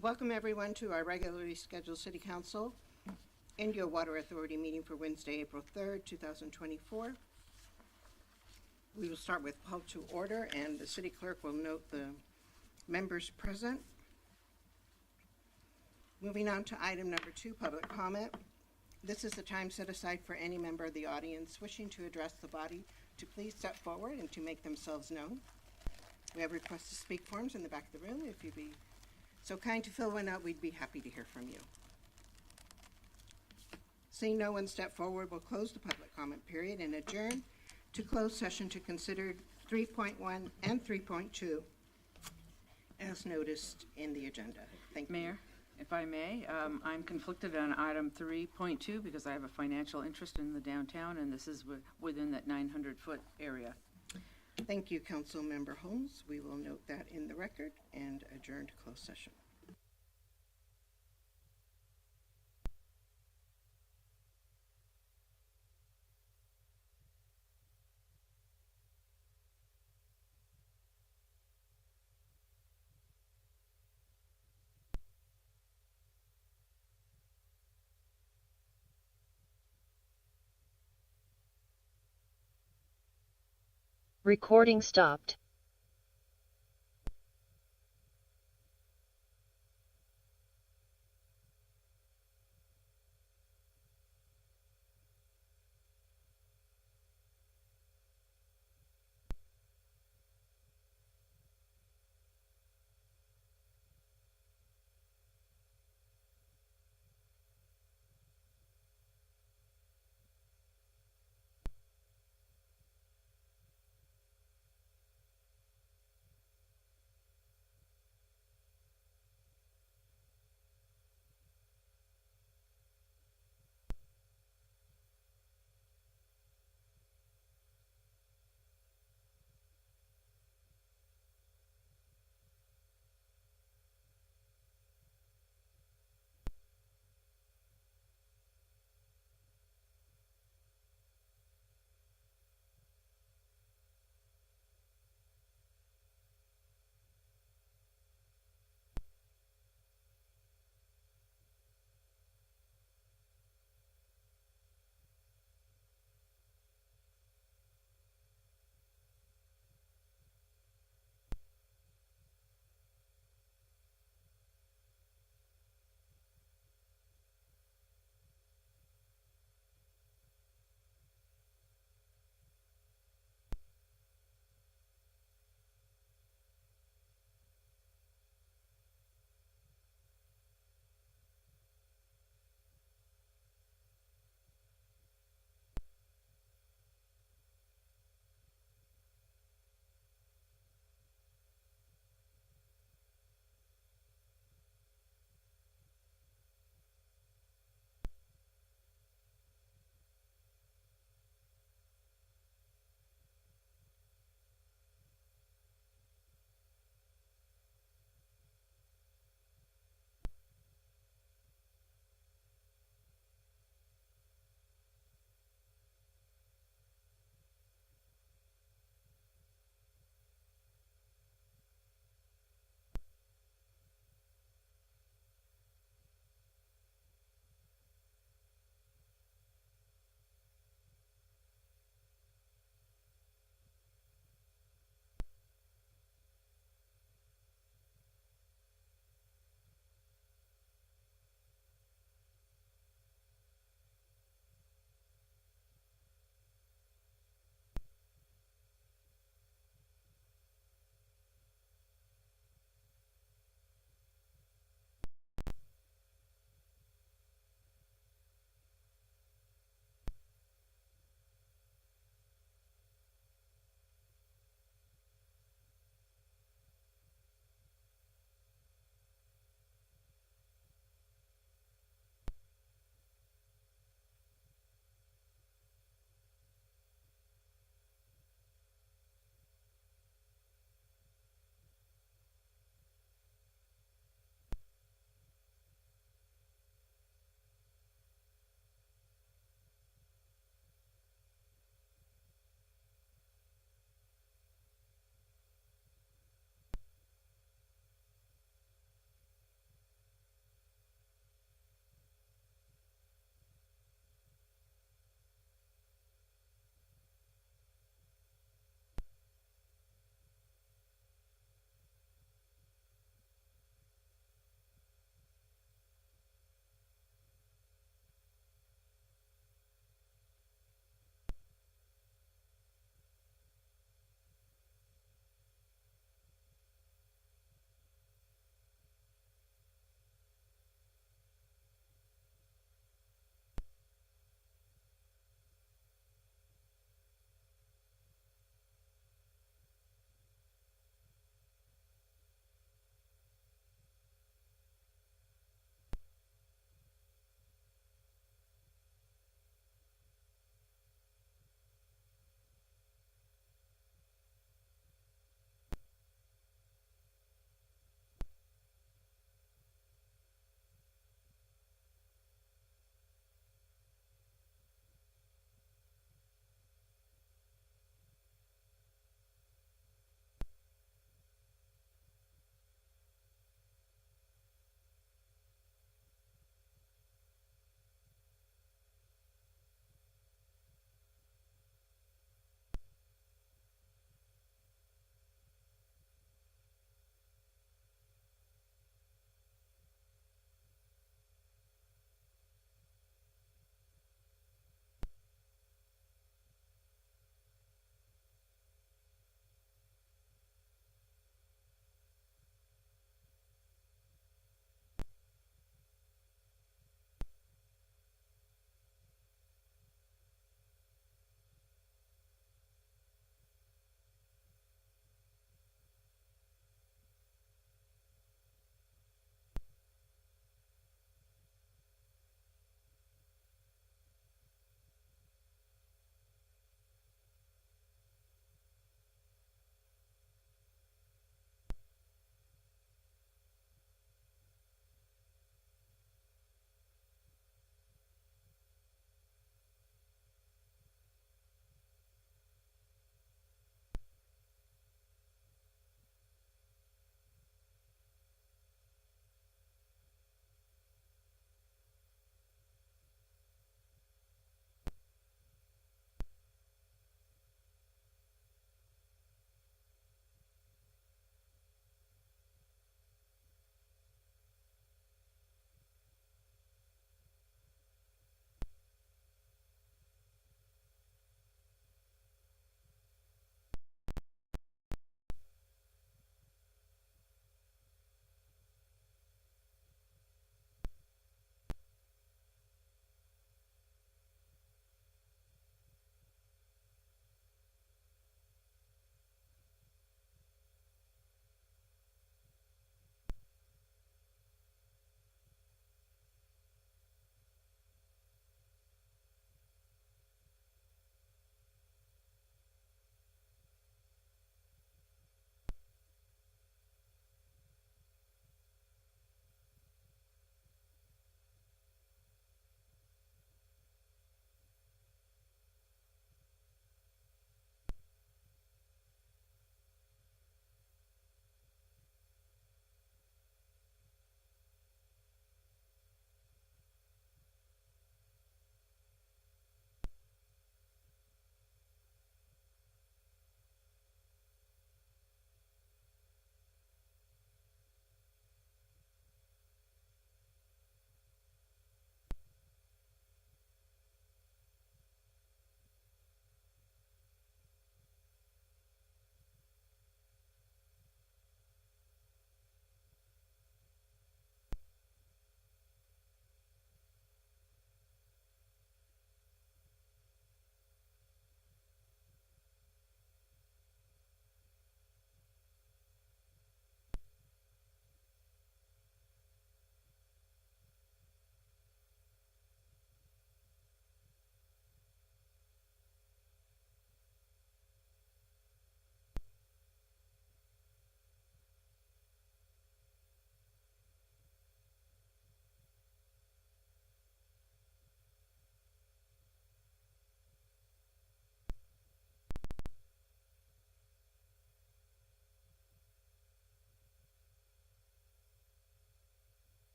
Welcome everyone to our regularly scheduled City Council Indio Water Authority meeting for Wednesday, April 3rd, 2024. We will start with call to order, and the City Clerk will note the members present. Moving on to item number 2, public comment. This is the time set aside for any member of the audience wishing to address the body to please step forward and to make themselves known. We have request to speak forms in the back of the room. If you'd be so kind to fill one out, we'd be happy to hear from you. Seeing no one step forward, we'll close the public comment period and adjourn to closed session to consider 3.1 and 3.2 as noticed in the agenda. Thank you. Mayor, if I may, I'm conflicted on item 3.2 because I have a financial interest in the downtown, and this is within that 900-foot area. Thank you, Council Member Holmes. We will note that in the record and adjourn to closed session. Recording stopped.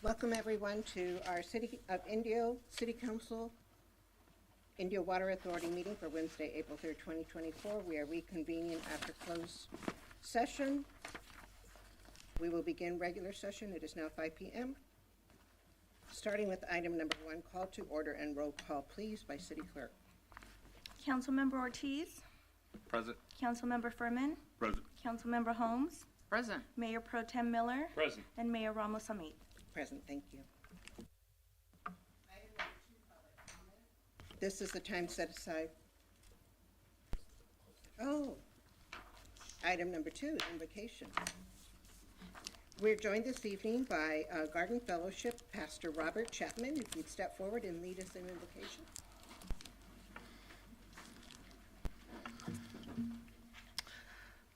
Welcome everyone to our City of Indio City Council, Indio Water Authority meeting for Wednesday, April 3rd, 2024. We are reconvening after closed session. We will begin regular session. It is now 5 p.m. Starting with item number 1, call to order and roll call, please, by City Clerk. Councilmember Ortiz, Present. Councilmember Furman, Present. Councilmember Holmes, Present. Mayor Pro Tem Miller, Present. and Mayor Ramos Amit. Present, thank you. This is the time set aside. Oh, item number 2, invocation. We're joined this evening by Garden Fellowship Pastor Robert Chapman. If you'd step forward and lead us in invocation.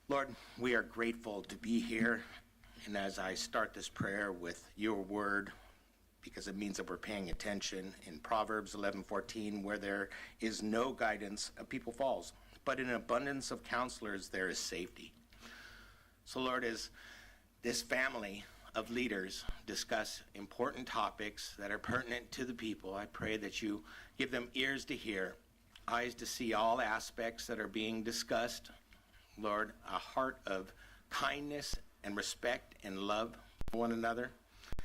Lord, we are grateful to be here, and as I start this prayer with your word, because it means that we're paying attention, in Proverbs 11:14, where there is no guidance, a people falls, but in an abundance of counselors there is safety. So Lord, as this family of leaders discuss important topics that are pertinent to the people, I pray that you give them ears to hear, eyes to see all aspects that are being discussed, Lord, a heart of kindness and respect and love for one another.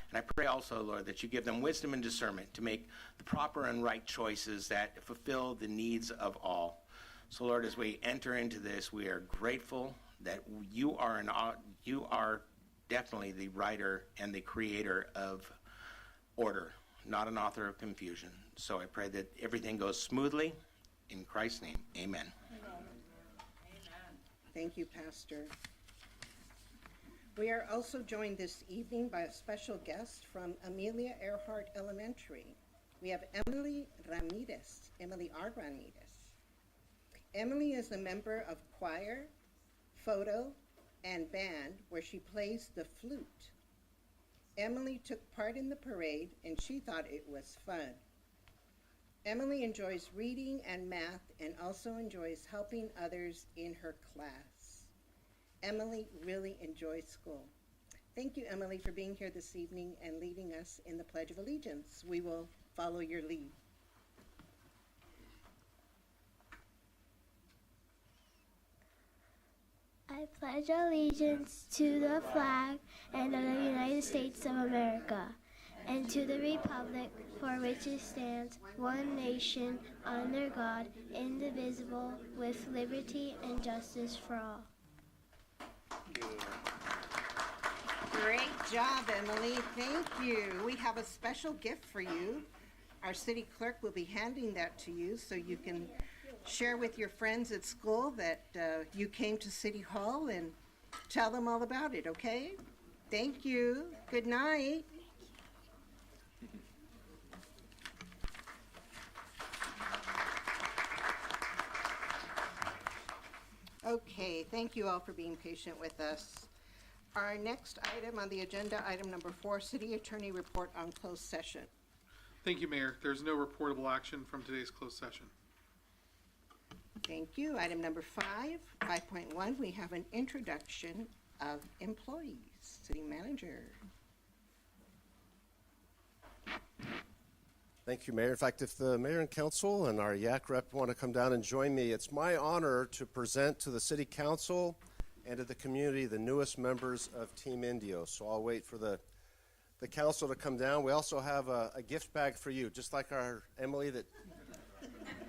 And I pray also, Lord, that you give them wisdom and discernment to make the proper and right choices that fulfill the needs of all. So, Lord, as we enter into this, we are grateful that you are definitely the writer and the creator of order, not an author of confusion. So I pray that everything goes smoothly. In Christ's name, amen. Thank you, Pastor. We are also joined this evening by a special guest from Amelia Earhart Elementary. We have Emily R. Ramirez. Emily is a member of choir, photo, and band where she plays the flute. Emily took part in the parade and she thought it was fun. Emily enjoys reading and math and also enjoys helping others in her class. Emily really enjoys school. Thank you, Emily, for being here this evening and leading us in the Pledge of Allegiance. We will follow your lead. I pledge allegiance to the flag and of the United States of America, and to the republic for which it stands, one nation, under God, indivisible, with liberty and justice for all. Great job, Emily. Thank you. We have a special gift for you. Our city clerk will be handing that to you so you can share with your friends at school that you came to City Hall and tell them all about it, okay? Thank you. Good night. Okay, thank you all for being patient with us. Our next item on the agenda, item number 4, City Attorney Report on Closed Session. Thank you, Mayor. There's no reportable action from today's closed session. Thank you. Item number 5.1, we have an introduction of employees. City Manager. Thank you, Mayor. In fact, if the Mayor and Council and our YAC rep want to come down and join me, it's my honor to present to the City Council and to the community the newest members of Team Indio. So I'll wait for the Council to come down. We also have a gift bag for you, just like our Emily that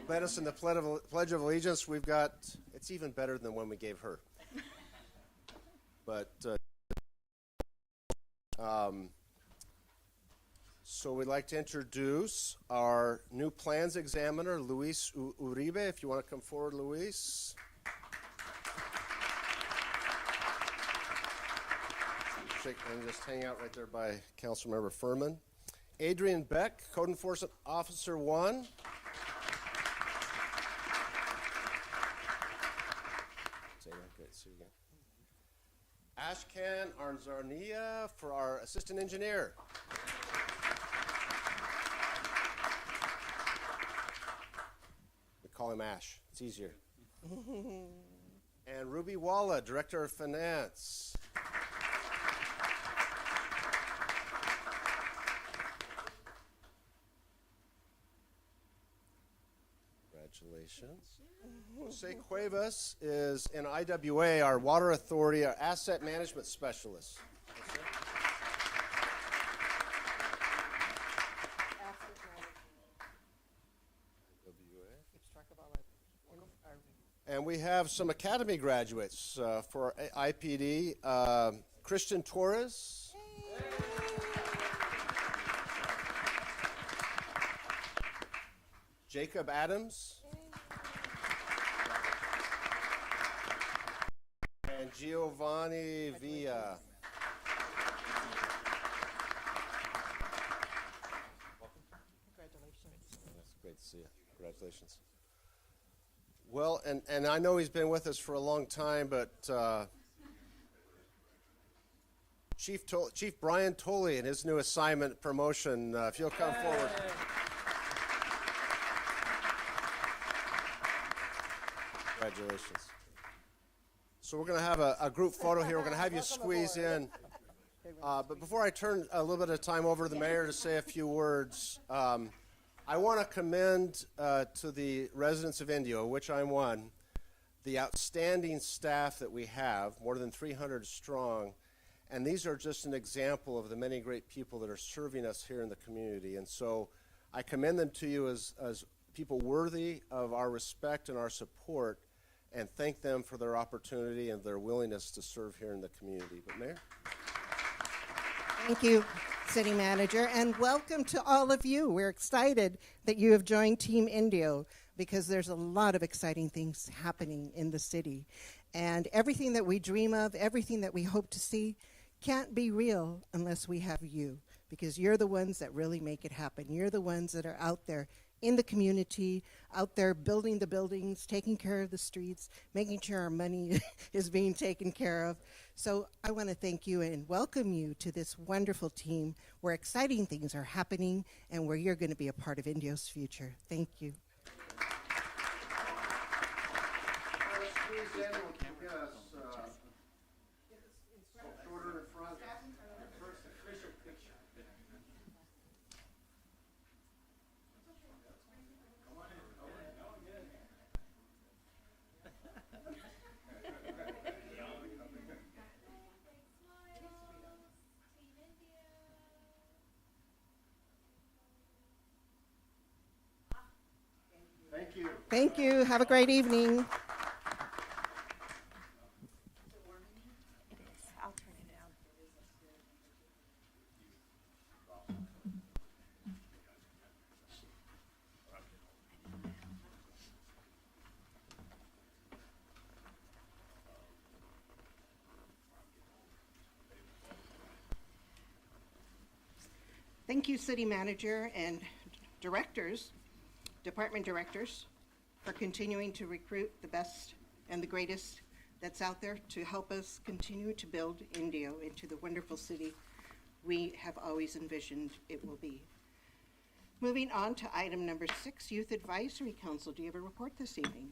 led us in the Pledge of Allegiance. We've got, it's even better than when we gave her. But, so we'd like to introduce our new plans examiner, Luis Uribe. If you want to come forward, Luis. And just hang out right there by Councilmember Furman. Adrian Beck, Code Enforcement Officer 1. Great to see you again. Ashkan Arnzarnia for our Assistant Engineer. We call him Ash. It's easier. And Ruby Walla, Director of Finance. Congratulations. Jose Cuevas is in IWA, our Water Authority, our Asset Management Specialist. And we have some Academy graduates for IPD. Christian Torres. Jacob Adams. And Giovanni Villa. That's great to see you. Congratulations. Well, and I know he's been with us for a long time, but Chief Bryan Tolley and his new assignment promotion, if you'll come forward. Congratulations. So we're going to have a group photo here. We're going to have you squeeze in. But before I turn a little bit of time over to the mayor to say a few words, I want to commend to the residents of Indio, which I'm one, the outstanding staff that we have, more than 300 strong. And these are just an example of the many great people that are serving us here in the community. And so I commend them to you as people worthy of our respect and our support, and thank them for their opportunity and their willingness to serve here in the community. But Mayor? Thank you, City Manager, and welcome to all of you. We're excited that you have joined Team Indio because there's a lot of exciting things happening in the city. And everything that we dream of, everything that we hope to see, can't be real unless we have you, because you're the ones that really make it happen. You're the ones that are out there in the community, out there building the buildings, taking care of the streets, making sure our money is being taken care of. So I want to thank you and welcome you to this wonderful team where exciting things are happening and where you're going to be a part of Indio's future. Thank you. Thank you. Have a great evening. It is. I'll turn it down. Thank you, City Manager and directors, department directors, for continuing to recruit the best and the greatest that's out there to help us continue to build Indio into the wonderful city we have always envisioned it will be. Moving on to item number 6, Youth Advisory Council. Do you have a report this evening?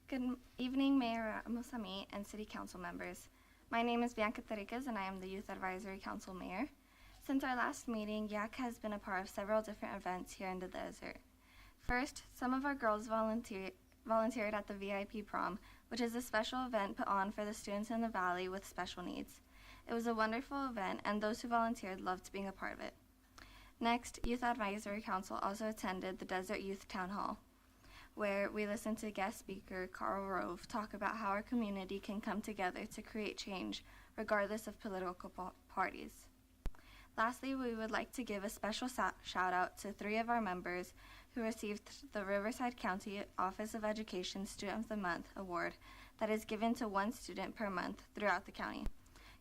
Good evening, Mayor Musami and City Council members. My name is Bianca Terriquez, and I am the Youth Advisory Council Mayor. Since our last meeting, YAC has been a part of several different events here in the desert. First, some of our girls volunteered at the VIP Prom, which is a special event put on for the students in the Valley with special needs. It was a wonderful event, and those who volunteered loved being a part of it. Next, Youth Advisory Council also attended the Desert Youth Town Hall, where we listened to guest speaker Carl Rove talk about how our community can come together to create change, regardless of political parties. Lastly, we would like to give a special shout out to 3 of our members who received the Riverside County Office of Education Student of the Month award that is given to 1 student per month throughout the county.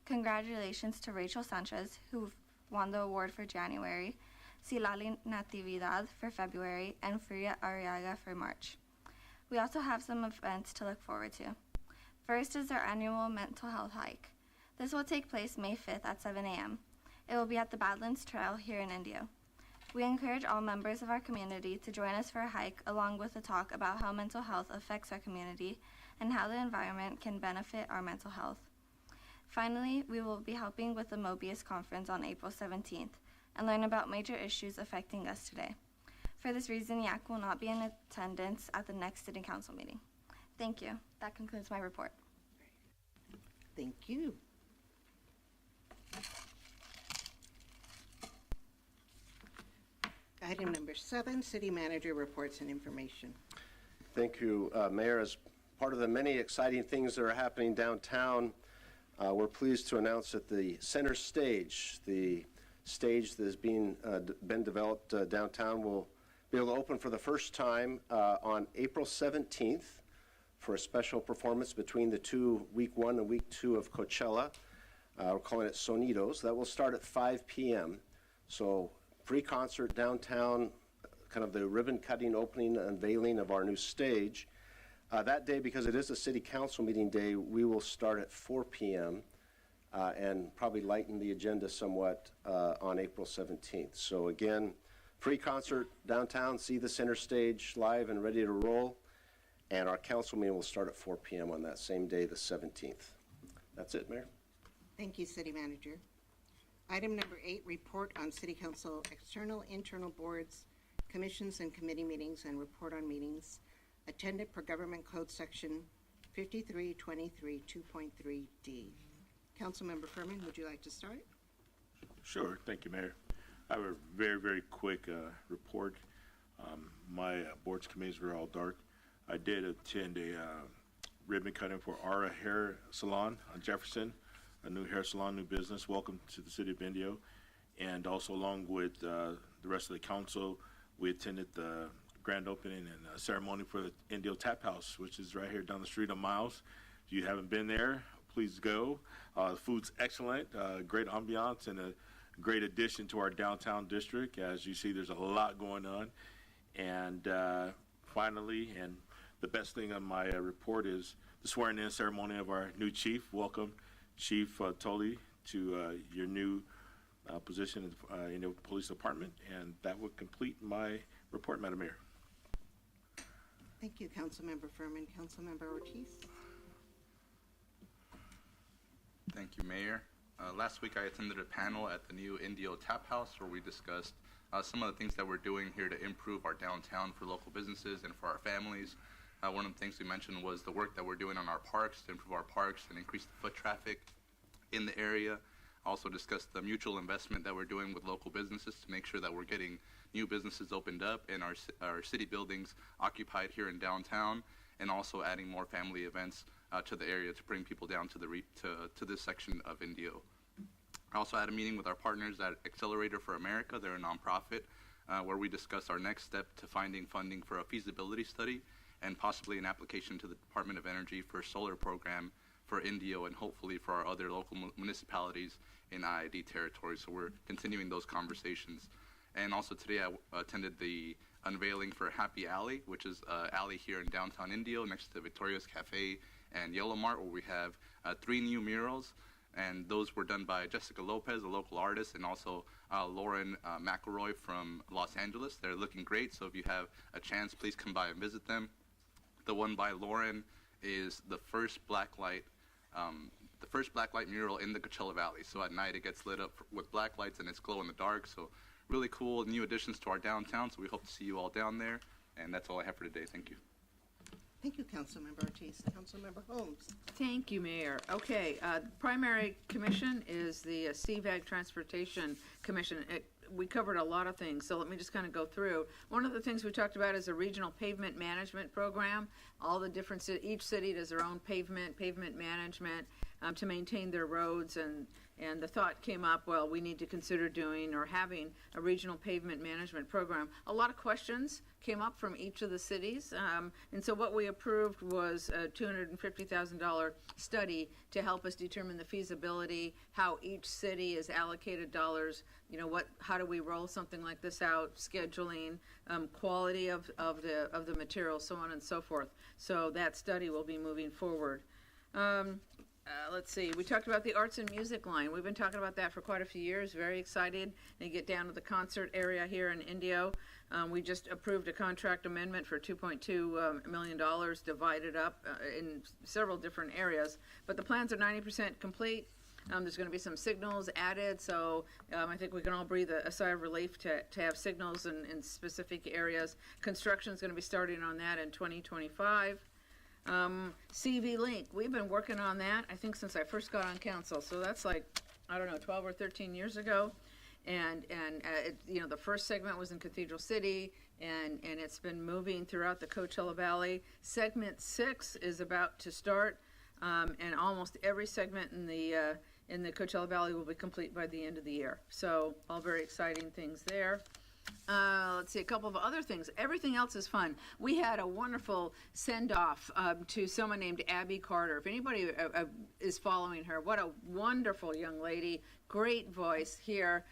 Congratulations to Rachel Sanchez, who won the award for January, Silali Natividad for February, and Frida Arriaga for March. We also have some events to look forward to. First is our annual mental health hike. This will take place May 5th at 7 a.m. It will be at the Badlands Trail here in Indio. We encourage all members of our community to join us for a hike, along with a talk about how mental health affects our community and how the environment can benefit our mental health. Finally, we will be helping with the Mobius Conference on April 17th and learn about major issues affecting us today. For this reason, YAC will not be in attendance at the next City Council meeting. Thank you. That concludes my report. Thank you. Item number 7, City Manager reports and information. Thank you, Mayor. As part of the many exciting things that are happening downtown, we're pleased to announce that the center stage, the stage that has been developed downtown, will be able to open for the first time on April 17th for a special performance between the two, week 1 and week 2 of Coachella. We're calling it Sonidos. That will start at 5 p.m. So free concert downtown, kind of the ribbon cutting opening and unveiling of our new stage. That day, because it is a city council meeting day, we will start at 4 p.m. And probably lighten the agenda somewhat on April 17th. So again, free concert downtown, see the center stage live and ready to roll. And our council meeting will start at 4 p.m. on that same day, the 17th. That's it, Mayor. Thank you, City Manager. Item number 8, report on City Council external, internal boards, commissions, and committee meetings, and report on meetings attended per Government Code Section 5323 2.3D. Councilmember Furman, would you like to start? Sure. Thank you, Mayor. I have a very, very quick report. My boards committees were all dark. I did attend a ribbon cutting for Aura Hair Salon on Jefferson, a new hair salon, new business. Welcome to the city of Indio. And also, along with the rest of the council, we attended the grand opening and ceremony for the Indio Tap House, which is right here down the street on Miles. If you haven't been there, please go. The food's excellent, great ambiance, and a great addition to our downtown district. As you see, there's a lot going on. And finally, and the best thing on my report is the swearing-in ceremony of our new chief. Welcome, Chief Tully, to your new position in the police department. And that would complete my report, Madam Mayor. Thank you, Councilmember Furman. Councilmember Ortiz. Thank you, Mayor. Last week I attended a panel at the new Indio Tap House where we discussed some of the things that we're doing here to improve our downtown for local businesses and for our families. One of the things we mentioned was the work that we're doing on our parks to improve our parks and increase the foot traffic in the area. Also discussed the mutual investment that we're doing with local businesses to make sure that we're getting new businesses opened up and our city buildings occupied here in downtown, and also adding more family events to the area to bring people down to this section of Indio. I also had a meeting with our partners at Accelerator for America. They're a nonprofit where we discussed our next step to finding funding for a feasibility study and possibly an application to the Department of Energy for a solar program for Indio and hopefully for our other local municipalities in IID territory. So we're continuing those conversations. And also today I attended the unveiling for Happy Alley, which is an alley here in downtown Indio next to Victoria's Cafe and Yellow Mart, where we have 3 new murals. And those were done by Jessica Lopez, a local artist, and also Lauren McElroy from Los Angeles. They're looking great, so if you have a chance, please come by and visit them. The one by Lauren is the first blacklight mural in the Coachella Valley. So at night it gets lit up with black lights and it's glow in the dark. So really cool new additions to our downtown. So we hope to see you all down there. And that's all I have for today. Thank you. Thank you, Councilmember Ortiz. Councilmember Holmes. Thank you, Mayor. Okay, primary commission is the CVAG Transportation Commission. We covered a lot of things, so let me just kind of go through. One of the things we talked about is a regional pavement management program. All the different, each city does their own pavement management to maintain their roads, and the thought came up, well, we need to consider doing or having a regional pavement management program. A lot of questions came up from each of the cities, and so what we approved was a $250,000 study to help us determine the feasibility, how each city is allocated dollars, you know, how do we roll something like this out, scheduling, quality of the material, so on and so forth. So that study will be moving forward. Let's see, we talked about the arts and music line. We've been talking about that for quite a few years. Very excited to get down to the concert area here in Indio. We just approved a contract amendment for $2.2 million divided up in several different areas. But the plans are 90% complete. There's going to be some signals added, so I think we can all breathe a sigh of relief to have signals in specific areas. Construction is going to be starting on that in 2025. CV Link, we've been working on that, I think, since I first got on council, so that's like, I don't know, 12 or 13 years ago. And the first segment was in Cathedral City, and it's been moving throughout the Coachella Valley. Segment 6 is about to start, and almost every segment in the Coachella Valley will be complete by the end of the year. So all very exciting things there. Let's see, a couple of other things. Everything else is fun. We had a wonderful send-off to someone named Abby Carter. If anybody is following her, what a wonderful young lady. Great voice here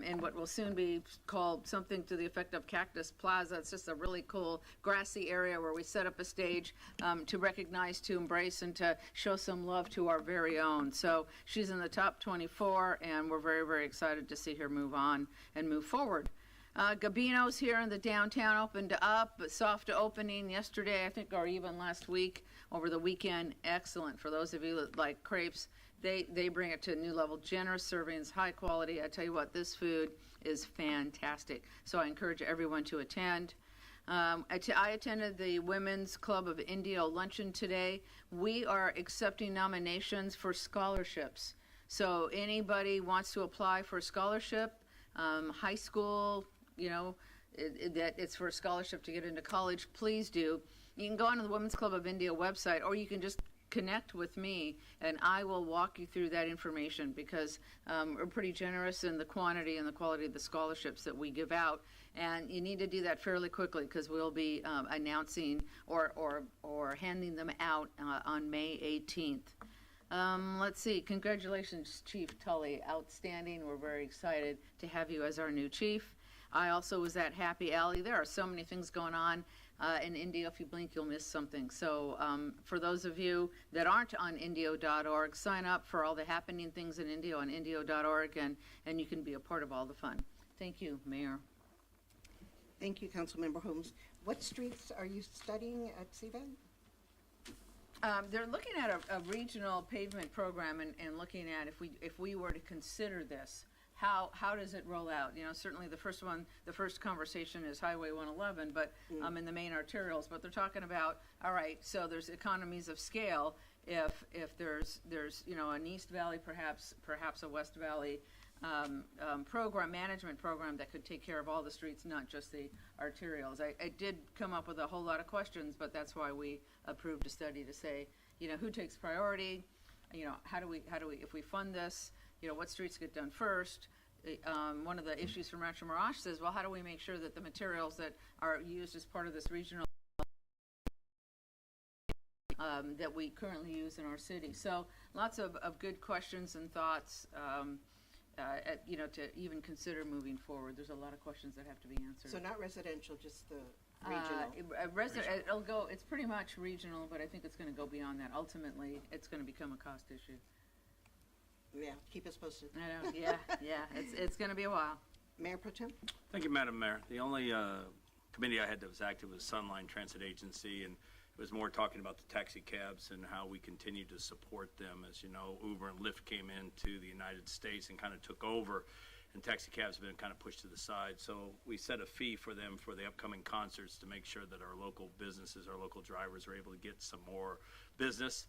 in what will soon be called something to the effect of Cactus Plaza. It's just a really cool grassy area where we set up a stage to recognize, to embrace, and to show some love to our very own. So she's in the top 24, and we're very, very excited to see her move on and move forward. Gabino's here in the downtown opened up, soft opening yesterday, I think, or even last week, over the weekend. Excellent. For those of you that like crepes, they bring it to a new level. Generous servings, high quality. I tell you what, this food is fantastic. So I encourage everyone to attend. I attended the Women's Club of Indio luncheon today. We are accepting nominations for scholarships. So anybody wants to apply for a scholarship, high school, that it's for a scholarship to get into college, please do. You can go onto the Women's Club of India website, or you can just connect with me, and I will walk you through that information, because we're pretty generous in the quantity and the quality of the scholarships that we give out, and you need to do that fairly quickly, because we'll be announcing or handing them out on May 18th. Let's see. Congratulations, Chief Tully. Outstanding. We're very excited to have you as our new chief. I also was at Happy Alley. There are so many things going on in Indio. If you blink, you'll miss something. So for those of you that aren't on indio.org, sign up for all the happening things in Indio on indio.org, and you can be a part of all the fun. Thank you, Mayor. Thank you, Councilmember Holmes. What streets are you studying at CVAG? They're looking at a regional pavement program and looking at if we were to consider this, how does it roll out? Certainly the first conversation is Highway 111, but in the main arterials. But they're talking about, all right, so there's economies of scale if there's an East Valley, perhaps a West Valley management program that could take care of all the streets, not just the arterials. I did come up with a whole lot of questions, but that's why we approved a study to say, who takes priority, how do we, if we fund this, what streets get done first. One of the issues from Rancho Mirage says, well, how do we make sure that the materials that are used as part of this regional that we currently use in our city? So lots of good questions and thoughts, to even consider moving forward. There's a lot of questions that have to be answered. So not residential, just the regional? It'll go, it's pretty much regional, but I think it's going to go beyond that. Ultimately, it's going to become a cost issue. Yeah, keep us posted. I know, yeah, it's going to be a while. Mayor Pro Tem? Thank you, Madam Mayor. The only committee I had that was active was Sunline Transit Agency, and it was more talking about the taxi cabs and how we continue to support them. As you know, Uber and Lyft came into the United States and kind of took over, and taxi cabs have been kind of pushed to the side. So we set a fee for them for the upcoming concerts to make sure that our local businesses, our local drivers are able to get some more business.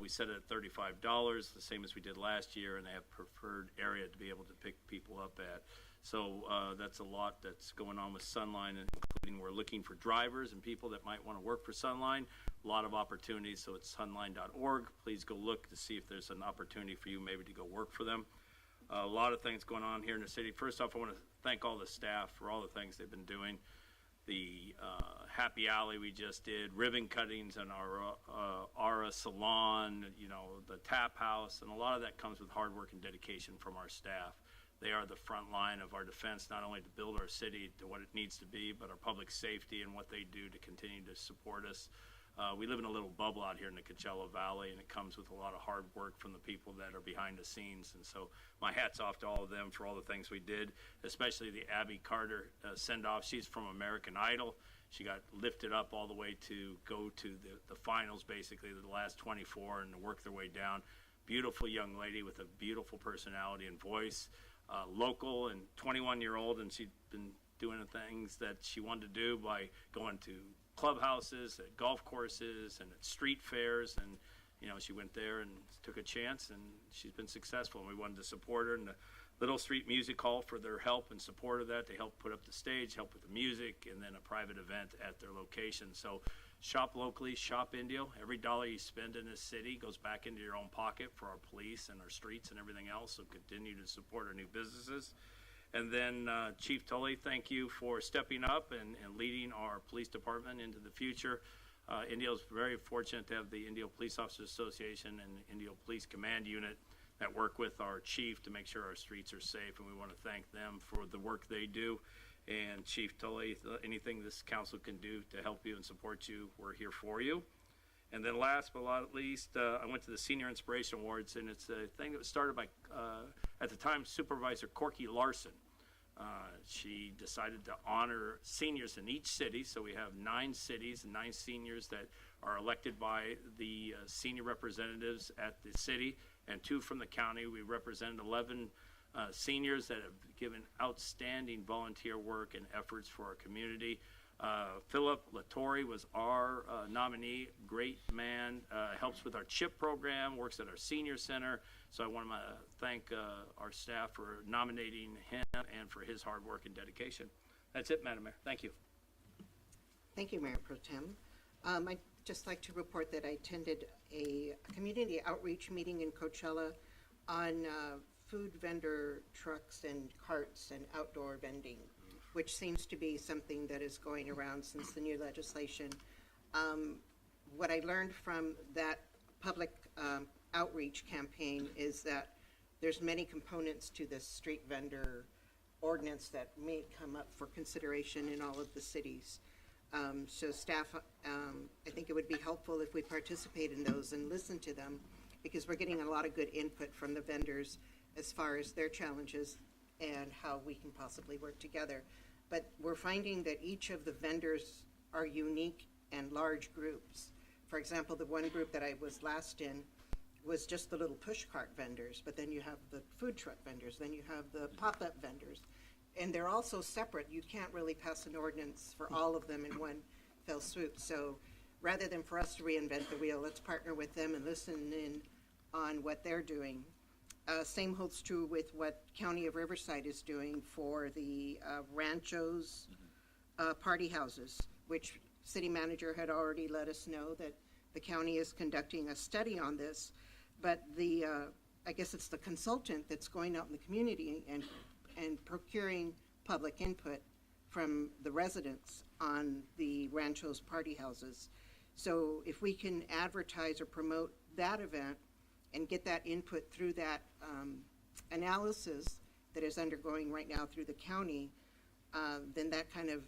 We set it at $35, the same as we did last year, and they have preferred area to be able to pick people up at. So that's a lot that's going on with Sunline, including we're looking for drivers and people that might want to work for Sunline. A lot of opportunities, so it's sunline.org. Please go look to see if there's an opportunity for you maybe to go work for them. A lot of things going on here in the city. First off, I want to thank all the staff for all the things they've been doing. The Happy Alley we just did, ribbon cuttings in our Aura Salon, the Tap House, and a lot of that comes with hard work and dedication from our staff. They are the front line of our defense, not only to build our city to what it needs to be, but our public safety and what they do to continue to support us. We live in a little bubble out here in the Coachella Valley, and it comes with a lot of hard work from the people that are behind the scenes. And so my hat's off to all of them for all the things we did, especially the Abby Carter send-off. She's from American Idol. She got lifted up all the way to go to the finals, basically, the last 24, and to work their way down. beautiful young lady with a beautiful personality and voice, local and 21-year-old, and she'd been doing the things that she wanted to do by going to clubhouses, at golf courses, and at street fairs, and she went there and took a chance, and she's been successful, and we wanted to support her in the Little Street Music Hall for their help and support of that. They help put up the stage, help with the music, and then a private event at their location. So shop locally, shop Indio. Every dollar you spend in this city goes back into your own pocket for our police and our streets and everything else, so continue to support our new businesses. And then Chief Tully, thank you for stepping up and leading our police department into the future. Indio's very fortunate to have the Indio Police Officers Association and Indio Police Command Unit that work with our chief to make sure our streets are safe, and we want to thank them for the work they do. And Chief Tully, anything this council can do to help you and support you, we're here for you. And then last but not least, I went to the Senior Inspiration Awards, and it's a thing that was started by, at the time, Supervisor Corky Larson. She decided to honor seniors in each city, so we have 9 cities and 9 seniors that are elected by the senior representatives at the city, and 2 from the county. We represent 11 seniors that have given outstanding volunteer work and efforts for our community. Philip Latore was our nominee, great man, helps with our CHIP program, works at our senior center. So I want to thank our staff for nominating him and for his hard work and dedication. That's it, Madam Mayor. Thank you. Thank you, Mayor Pro Tem. I'd just like to report that I attended a community outreach meeting in Coachella on food vendor trucks and carts and outdoor vending, which seems to be something that is going around since the new legislation. What I learned from that public outreach campaign is that there's many components to this street vendor ordinance that may come up for consideration in all of the cities. So staff, I think it would be helpful if we participate in those and listen to them, because we're getting a lot of good input from the vendors as far as their challenges and how we can possibly work together. But we're finding that each of the vendors are unique and large groups. For example, the one group that I was last in was just the little push cart vendors, but then you have the food truck vendors, then you have the pop-up vendors, and they're also separate. You can't really pass an ordinance for all of them in one fell swoop. So rather than for us to reinvent the wheel, let's partner with them and listen in on what they're doing. Same holds true with what County of Riverside is doing for the Ranchos party houses, which city manager had already let us know that the county is conducting a study on this. But the, I guess it's the consultant that's going out in the community and procuring public input from the residents on the Ranchos party houses. So if we can advertise or promote that event and get that input through that analysis that is undergoing right now through the county, then that kind of,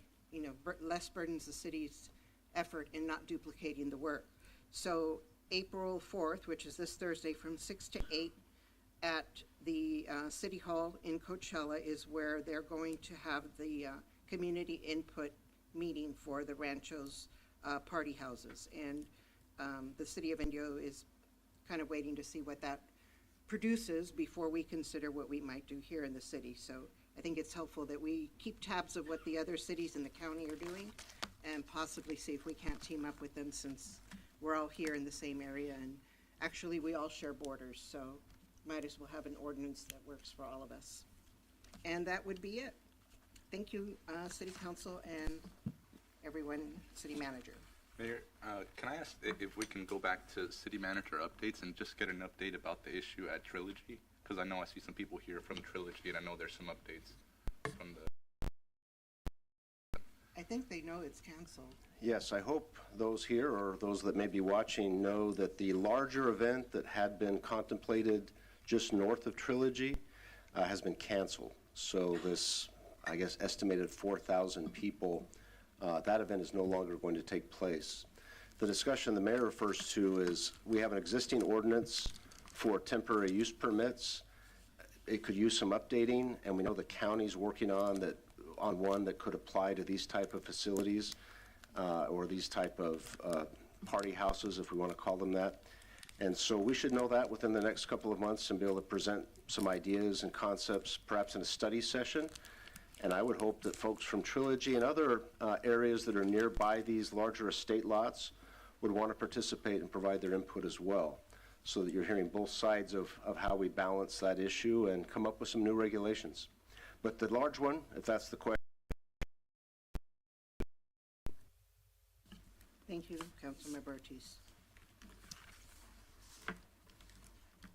less burdens the city's effort in not duplicating the work. So April 4th, which is this Thursday from 6 to 8 at the City Hall in Coachella, is where they're going to have the community input meeting for the Ranchos party houses. And the City of Indio is kind of waiting to see what that produces before we consider what we might do here in the city. So I think it's helpful that we keep tabs of what the other cities in the county are doing and possibly see if we can't team up with them, since we're all here in the same area, and actually we all share borders, so might as well have an ordinance that works for all of us. And that would be it. Thank you, City Council and everyone, City Manager. Mayor, can I ask if we can go back to city manager updates and just get an update about the issue at Trilogy? Because I know I see some people here from Trilogy, and I know there's some updates from the... I think they know it's canceled. Yes, I hope those here or those that may be watching know that the larger event that had been contemplated just north of Trilogy has been canceled. So this, I guess, estimated 4,000 people, that event is no longer going to take place. The discussion the mayor refers to is we have an existing ordinance for temporary use permits. It could use some updating, and we know the county's working on one that could apply to these type of facilities or these type of party houses, if we want to call them that. And so we should know that within the next couple of months and be able to present some ideas and concepts, perhaps in a study session. And I would hope that folks from Trilogy and other areas that are nearby these larger estate lots would want to participate and provide their input as well, so that you're hearing both sides of how we balance that issue and come up with some new regulations. But the large one, if that's the question. Thank you, Councilmember Ortiz.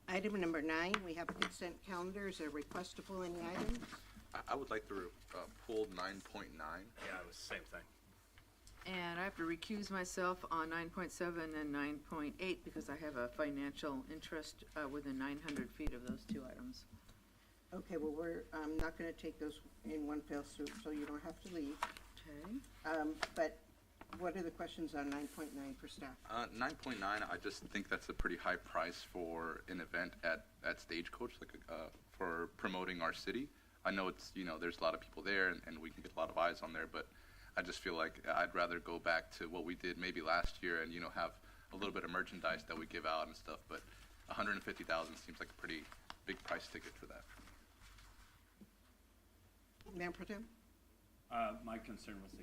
Item number 9, we have a consent calendar. Is there a request to pull any items? I would like to pull 9.9. Yeah, it was the same thing. And I have to recuse myself on 9.7 and 9.8 because I have a financial interest within 900 feet of those two items. Okay, well, we're not going to take those in one fell swoop, so you don't have to leave. Okay. But what are the questions on 9.9 for staff? 9.9, I just think that's a pretty high price for an event at Stagecoach, like for promoting our city. I know it's, there's a lot of people there and we can get a lot of eyes on there, but I just feel like I'd rather go back to what we did maybe last year and, have a little bit of merchandise that we give out and stuff, but $150,000 seems like a pretty big price ticket for that. Mayor Pro Tem? My concern was,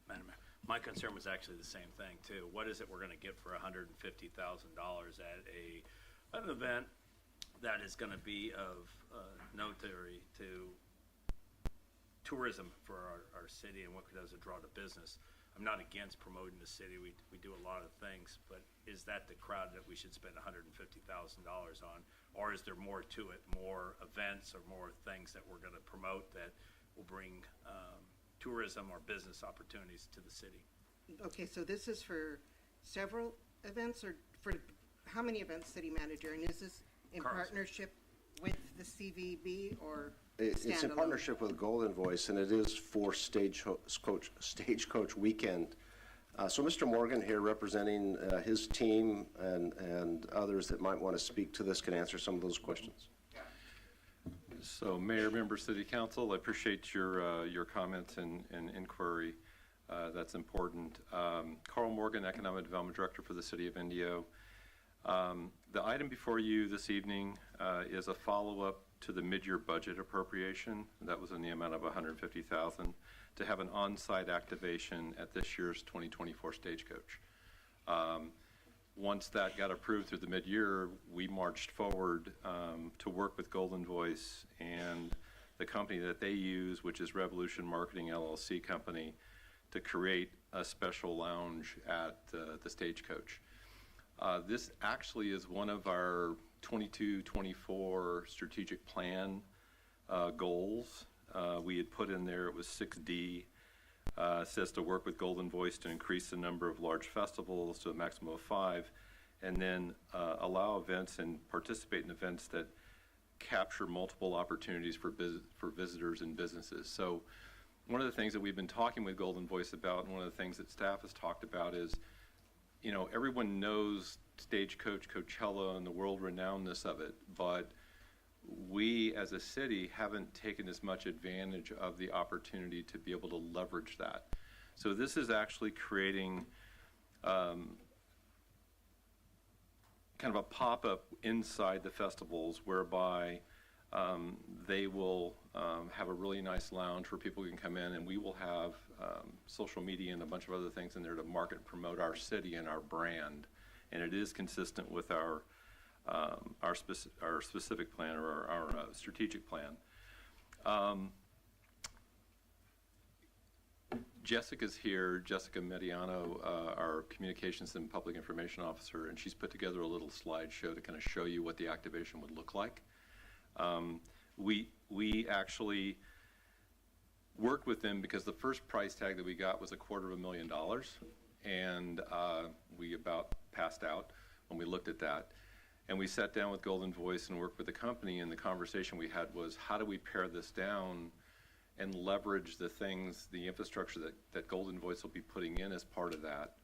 Madam Mayor, my concern was actually the same thing too. What is it we're going to get for $150,000 at an event that is going to be of notary to tourism for our city and what does it draw to business? I'm not against promoting the city. We do a lot of things, but is that the crowd that we should spend $150,000 on? Or is there more to it, more events or more things that we're going to promote that will bring tourism or business opportunities to the city? Okay, so this is for several events, or for how many events, City Manager? And is this in partnership with the CVB or It's in partnership with Golden Voice, and it is for Stagecoach Weekend. So Mr. Morgan here, representing his team and others that might want to speak to this, can answer some of those questions. So Mayor, Member, City Council, I appreciate your comments and inquiry. That's important. Carl Morgan, Economic Development Director for the City of Indio. The item before you this evening is a follow-up to the mid-year budget appropriation. That was in the amount of $150,000 to have an on-site activation at this year's 2024 Stagecoach. Once that got approved through the mid-year, we marched forward to work with Golden Voice and the company that they use, which is Revolution Marketing LLC company, to create a special lounge at the Stagecoach. This actually is one of our 22-24 strategic plan goals. We had put in there, it was 6D, says to work with Golden Voice to increase the number of large festivals to a maximum of 5, and then allow events and participate in events that capture multiple opportunities for visitors and businesses. So one of the things that we've been talking with Golden Voice about, and one of the things that staff has talked about is, everyone knows Stagecoach, Coachella, and the world renownedness of it, but we as a city haven't taken as much advantage of the opportunity to be able to leverage that. So this is actually creating kind of a pop-up inside the festivals whereby they will have a really nice lounge where people can come in, and we will have social media and a bunch of other things in there to market and promote our city and our brand. And it is consistent with our specific plan, or our strategic plan. Jessica's here, Jessica Mediano, our Communications and Public Information Officer, and she's put together a little slideshow to kind of show you what the activation would look like. We actually worked with them because the first price tag that we got was $250,000, and we about passed out when we looked at that. And we sat down with Golden Voice and worked with the company, and the conversation we had was, how do we pare this down and leverage the things, the infrastructure that Golden Voice will be putting in as part of that.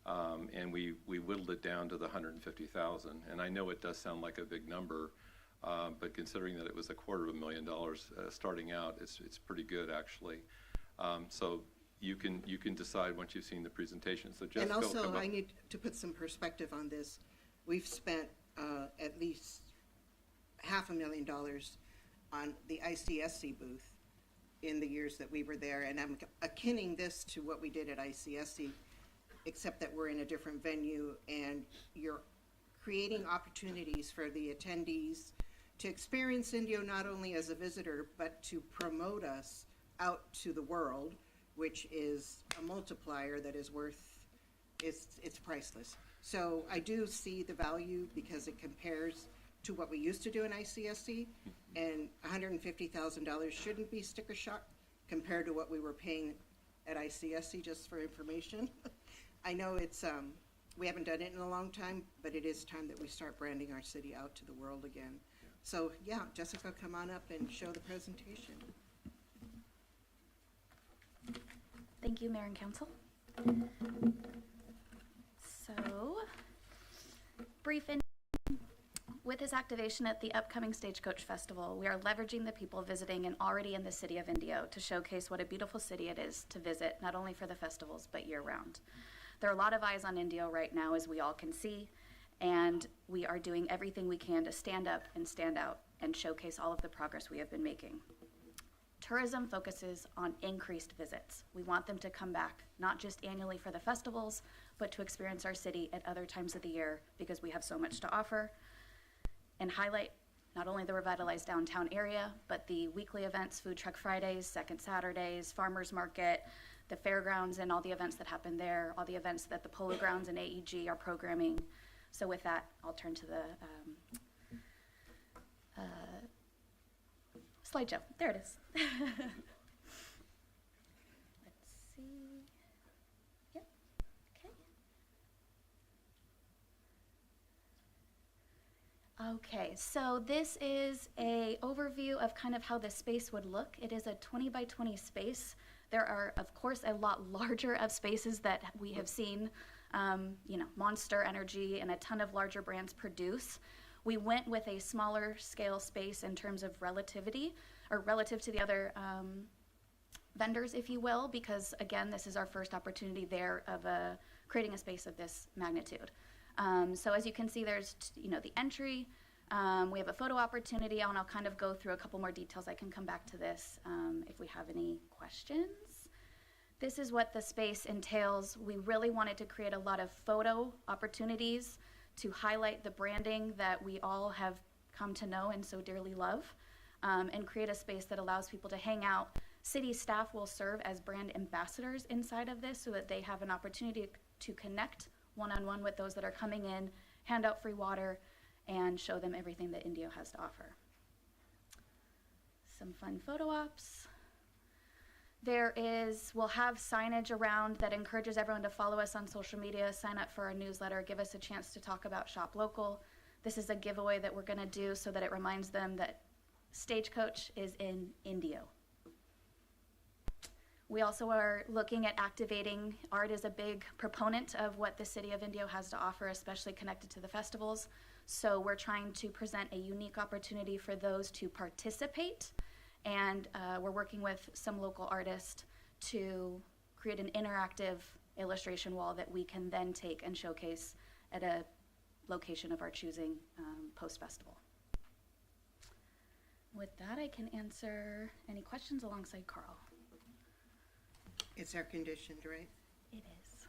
And we whittled it down to the $150,000. And I know it does sound like a big number, but considering that it was $250,000 starting out, it's pretty good actually. So you can decide once you've seen the presentation. So Jessica, and also I need to put some perspective on this. we've spent at least $500,000 on the ICSC booth in the years that we were there, and I'm akinning this to what we did at ICSC, except that we're in a different venue, and you're creating opportunities for the attendees to experience Indio not only as a visitor, but to promote us out to the world, which is a multiplier that is worth, it's priceless. So I do see the value because it compares to what we used to do in ICSC, and $150,000 shouldn't be sticker shock compared to what we were paying at ICSC, just for information. I know it's, we haven't done it in a long time, but it is time that we start branding our city out to the world again. So yeah, Jessica, come on up and show the presentation. Thank you, Mayor and Council. So, brief in with this activation at the upcoming Stagecoach Festival, we are leveraging the people visiting and already in the city of Indio to showcase what a beautiful city it is to visit, not only for the festivals, but year-round. There are a lot of eyes on Indio right now, as we all can see, and we are doing everything we can to stand up and stand out and showcase all of the progress we have been making. Tourism focuses on increased visits. We want them to come back, not just annually for the festivals, but to experience our city at other times of the year because we have so much to offer, and highlight not only the revitalized downtown area, but the weekly events, Food Truck Fridays, Second Saturdays, Farmers Market, the fairgrounds and all the events that happen there, all the events that the Polo Grounds and AEG are programming. So with that, I'll turn to the slideshow. There it is. Let's see. Yep. Okay. Okay, so this is a overview of kind of how the space would look. It is a 20 by 20 space. There are, of course, a lot larger of spaces that we have seen, you know, Monster Energy and a ton of larger brands produce. We went with a smaller scale space in terms of relativity, or relative to the other vendors, if you will, because again, this is our first opportunity there of creating a space of this magnitude. So as you can see, there's, you know, the entry. We have a photo opportunity, and I'll kind of go through a couple more details. I can come back to this if we have any questions. This is what the space entails. We really wanted to create a lot of photo opportunities to highlight the branding that we all have come to know and so dearly love, and create a space that allows people to hang out. City staff will serve as brand ambassadors inside of this so that they have an opportunity to connect one-on-one with those that are coming in, hand out free water, and show them everything that Indio has to offer. Some fun photo ops. We'll have signage around that encourages everyone to follow us on social media, sign up for our newsletter, give us a chance to talk about Shop Local. This is a giveaway that we're gonna do so that it reminds them that Stagecoach is in Indio. We also are looking at activating. Art is a big proponent of what the city of Indio has to offer, especially connected to the festivals. So we're trying to present a unique opportunity for those to participate. And we're working with some local artists to create an interactive illustration wall that we can then take and showcase at a location of our choosing post-festival. With that, I can answer any questions alongside Carl. It's air conditioned, right? It is.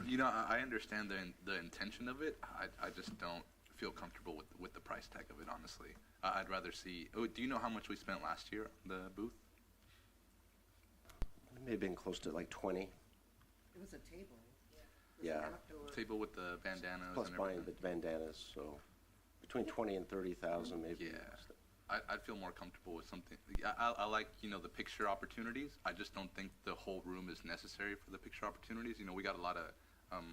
You know, I understand the intention of it. I just don't feel comfortable with the price tag of it, honestly. I'd rather see. Oh, do you know how much we spent last year on the booth? It may have been close to like 20. It was a table. Yeah. Table with the bandanas Plus and buying everything. the bandanas, so between 20 and 30,000 maybe. Yeah. I'd feel more comfortable with something. I like, you know, the picture opportunities. I just don't think the whole room is necessary for the picture opportunities. You know, we got a lot of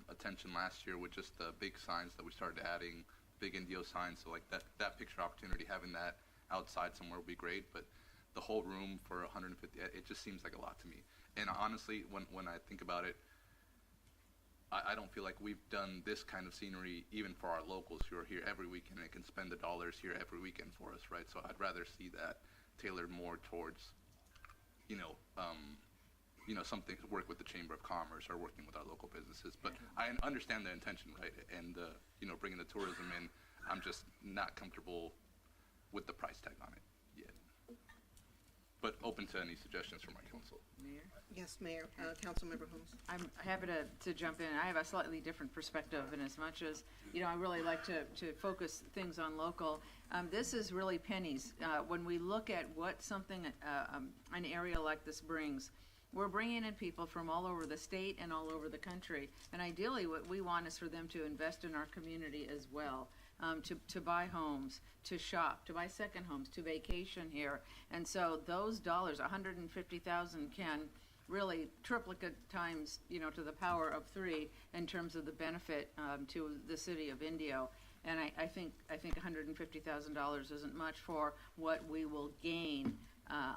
attention last year with just the big signs that we started adding, big Indio signs. So like that picture opportunity, having that outside somewhere would be great. But the whole room for 150, it just seems like a lot to me. And honestly, when I think about it, I don't feel like we've done this kind of scenery even for our locals who are here every weekend and can spend the dollars here every weekend for us, right? So I'd rather see that tailored more towards, you know, something to work with the Chamber of Commerce or working with our local businesses. But I understand the intention, right? And, bringing the tourism in, I'm just not comfortable with the price tag on it yet. But open to any suggestions from my council. Mayor? Yes, Mayor, Councilmember Holmes. I'm happy to jump in. I have a slightly different perspective in as much as, I really like to focus things on local. This is really pennies. When we look at what an area like this brings, we're bringing in people from all over the state and all over the country. And ideally, what we want is for them to invest in our community as well. To buy homes, to shop, to buy second homes, to vacation here. And so those dollars, $150,000 can really triplicate times, to the power of 3 in terms of the benefit to the city of Indio. And I think $150,000 isn't much for what we will gain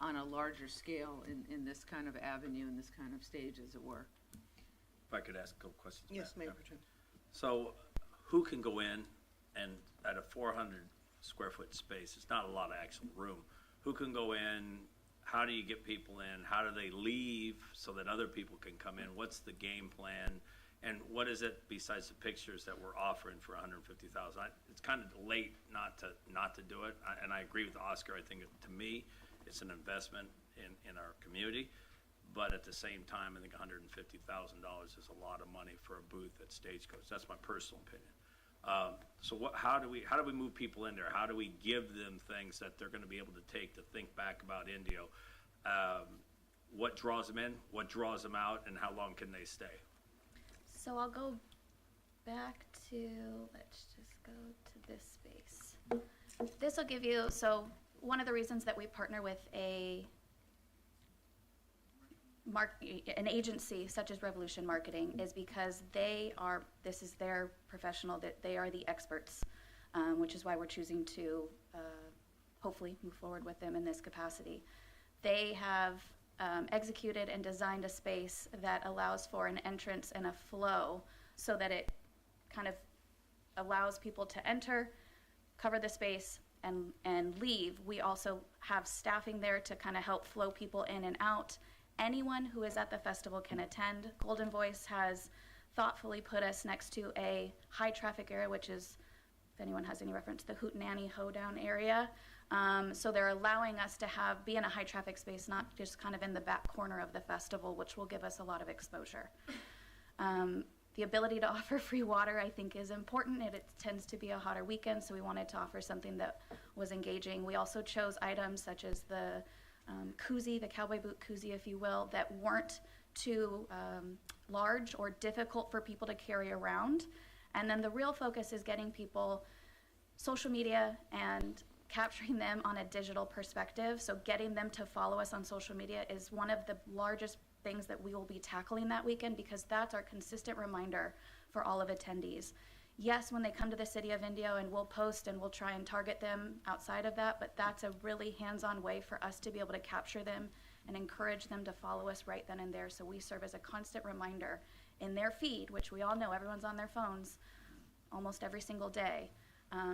on a larger scale in this kind of avenue, in this kind of stage, as it were. If I could ask a couple questions. Yes, Mayor Yeah. Bertrand. So who can go in and at a 400 square foot space, it's not a lot of actual room. Who can go in? How do you get people in? How do they leave so that other people can come in? What's the game plan? And what is it besides the pictures that we're offering for $150,000? It's kind of late not to do it. And I agree with Oscar. I think to me, it's an investment in our community. But at the same time, I think $150,000 is a lot of money for a booth at Stagecoach. That's my personal opinion. So how do we move people in there? How do we give them things that they're going to be able to take to think back about Indio? What draws them in? What draws them out? And how long can they stay? So I'll go back to, let's just go to this space. This will give you, so one of the reasons that we partner with an agency such as Revolution Marketing is because this is their professional, that they are the experts, which is why we're choosing to hopefully move forward with them in this capacity. They have executed and designed a space that allows for an entrance and a flow so that it kind of allows people to enter, cover the space, and leave. We also have staffing there to kind of help flow people in and out. Anyone who is at the festival can attend. Golden Voice has thoughtfully put us next to a high traffic area, which is, if anyone has any reference, the Hootenanny Hoedown area. So they're allowing us to be in a high traffic space, not just kind of in the back corner of the festival, which will give us a lot of exposure. The ability to offer free water, I think, is important. It tends to be a hotter weekend, so we wanted to offer something that was engaging. We also chose items such as the koozie, the cowboy boot koozie, if you will, that weren't too large or difficult for people to carry around. And then the real focus is getting people social media and capturing them on a digital perspective. So getting them to follow us on social media is one of the largest things that we will be tackling that weekend, because that's our consistent reminder for all of attendees. Yes, when they come to the city of Indio, and we'll post and we'll try and target them outside of that, but that's a really hands-on way for us to be able to capture them and encourage them to follow us right then and there. So we serve as a constant reminder in their feed, which we all know everyone's on their phones almost every single day,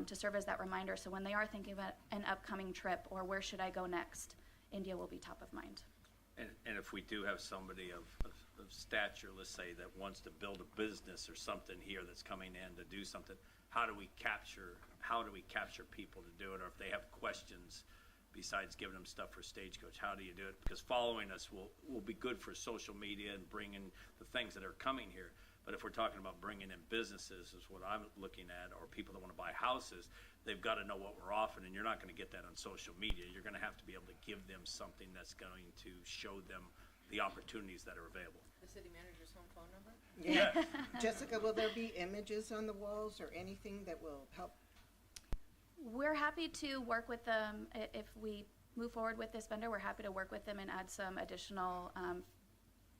to serve as that reminder. So when they are thinking about an upcoming trip or where should I go next, Indio will be top of mind. And if we do have somebody of stature, let's say, that wants to build a business or something here that's coming in to do something, how do we capture people to do it? Or if they have questions besides giving them stuff for Stagecoach, how do you do it? Because following us will be good for social media and bringing the things that are coming here. But if we're talking about bringing in businesses, is what I'm looking at, or people that want to buy houses, they've got to know what we're offering, and you're not going to get that on social media. You're going to have to be able to give them something that's going to show them the opportunities that are available. The city manager's home phone number? Yeah. Jessica, will there be images on the walls or anything that will help? We're happy to work with them. If we move forward with this vendor, we're happy to work with them and add some additional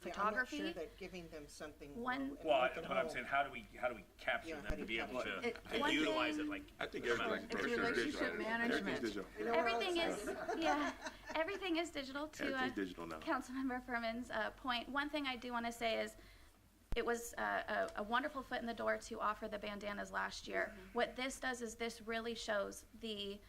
photography. I'm not sure that giving them something. I'm saying, how do we capture them to be able to utilize it? Like, I think everything's It's relationship management. Everything is digital. To everything's digital now. Councilmember Furman's point, one thing I do want to say is, it was a wonderful foot in the door to offer the bandanas last year. What this does is this really shows the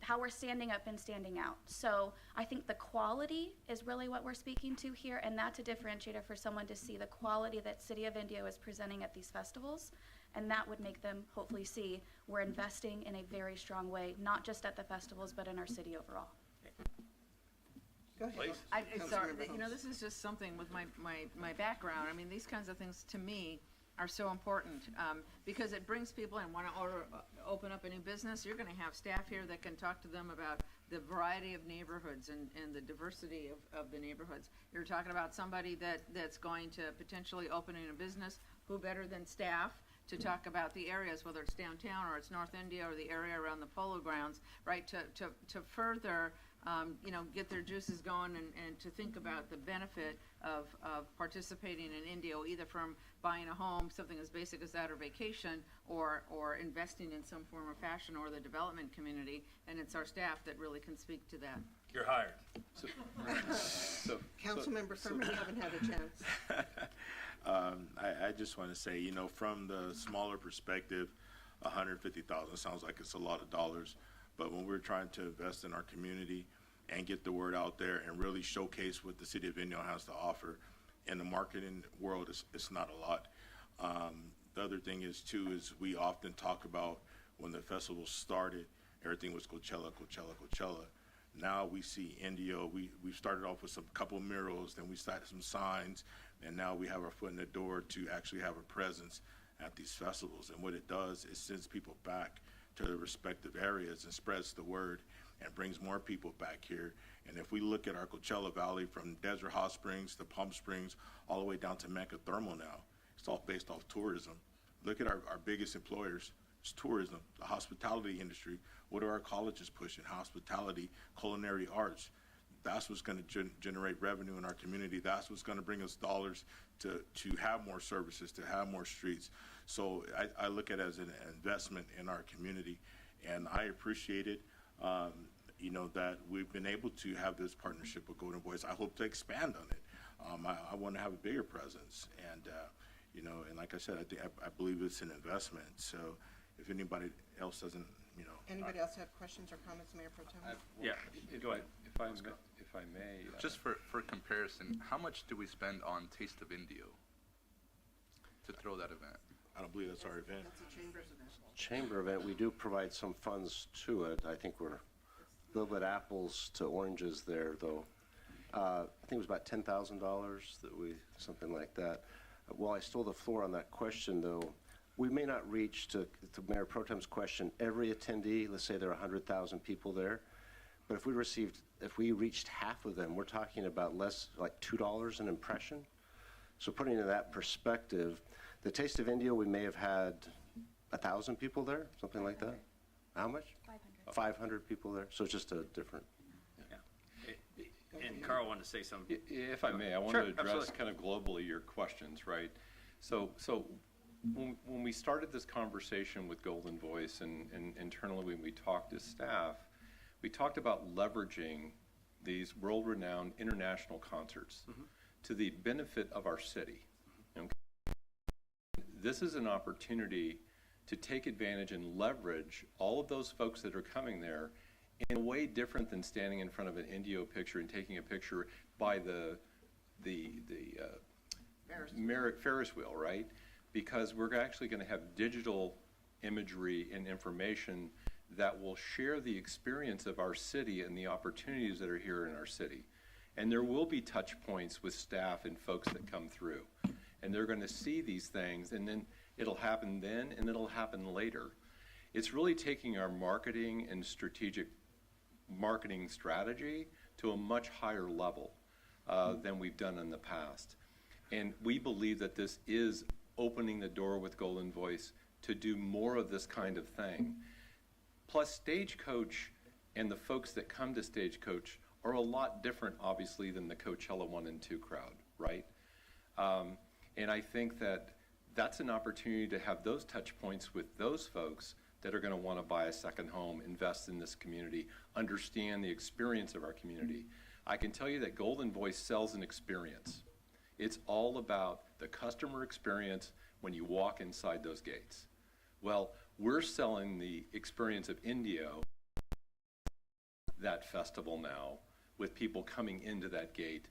how we're standing up and standing out. So I think the quality is really what we're speaking to here, and that's a differentiator for someone to see the quality that City of Indio is presenting at these festivals, and that would make them hopefully see we're investing in a very strong way, not just at the festivals, but in our city overall. Go ahead. Sorry, this is just something with my background. I mean, these kinds of things to me are so important because it brings people in. Want to open up a new business? You're going to have staff here that can talk to them about the variety of neighborhoods and the diversity of the neighborhoods. You're talking about somebody that's going to potentially open a business. Who better than staff to talk about the areas, whether it's downtown or it's North India or the area around the polo grounds, right? To further get their juices going and to think about the benefit of participating in Indio, either from buying a home, something as basic as that, or vacation, or investing in some form or fashion, or the development community. And it's our staff that really can speak to that. You're hired. Councilmember Furman, you haven't had a chance. I just want to say, from the smaller perspective, $150,000 sounds like it's a lot of dollars. But when we're trying to invest in our community and get the word out there and really showcase what the City of Indio has to offer in the marketing world, it's not a lot. The other thing is, too, is we often talk about when the festival started, everything was Coachella, Coachella, Coachella. Now we see Indio. We started off with a couple murals, then we started some signs, and now we have our foot in the door to actually have a presence at these festivals. And what it does is sends people back to their respective areas and spreads the word and brings more people back here. And if we look at our Coachella Valley from Desert Hot Springs to Palm Springs all the way down to Mecca Thermal now, it's all based off tourism. Look at our biggest employers. It's tourism, the hospitality industry. What are our colleges pushing? Hospitality, culinary arts. That's what's going to generate revenue in our community. That's what's going to bring us dollars to have more services, to have more streets. So I look at it as an investment in our community, and I appreciate it, that we've been able to have this partnership with Golden Voice. I hope to expand on it. I want to have a bigger presence, and and like I said, I believe it's an investment. So if anybody else doesn't, Anybody else have questions or comments, Mayor Pro Tem? Yeah, go ahead. If I may. Just for comparison, how much do we spend on Taste of Indio to throw that event? I don't believe that's our event. That's a chamber's event. Chamber event, we do provide some funds to it. I think we're a little bit apples to oranges there, though. I think it was about $10,000 something like that. While I stole the floor on that question, though, we may not reach, to Mayor Pro Tem's question, every attendee. Let's say there are 100,000 people there. But if we reached half of them, we're talking about less, like $2 an impression. So putting it in that perspective, the Taste of Indio, we may have had 1,000 people there, something like that. How much? 500 people there. So it's just a different. Yeah. And Carl wanted to say something. If I may, I want to address kind of globally your questions, right? So when we started this conversation with Golden Voice and internally when we talked as staff, we talked about leveraging these world-renowned international concerts to the benefit of our city. Okay? This is an opportunity to take advantage and leverage all of those folks that are coming there in a way different than standing in front of an Indio picture and taking a picture by the Ferris wheel, right? Because we're actually going to have digital imagery and information that will share the experience of our city and the opportunities that are here in our city. And there will be touch points with staff and folks that come through. And they're going to see these things, and then it'll happen then, and it'll happen later. It's really taking our marketing and strategic marketing strategy to a much higher level than we've done in the past. And we believe that this is opening the door with Golden Voice to do more of this kind of thing. Plus, Stagecoach and the folks that come to Stagecoach are a lot different, obviously, than the Coachella 1 and 2 crowd, right? And I think that that's an opportunity to have those touch points with those folks that are going to want to buy a second home, invest in this community, understand the experience of our community. I can tell you that Golden Voice sells an experience. It's all about the customer experience when you walk inside those gates. Well, we're selling the experience of Indio that festival now with people coming into that gate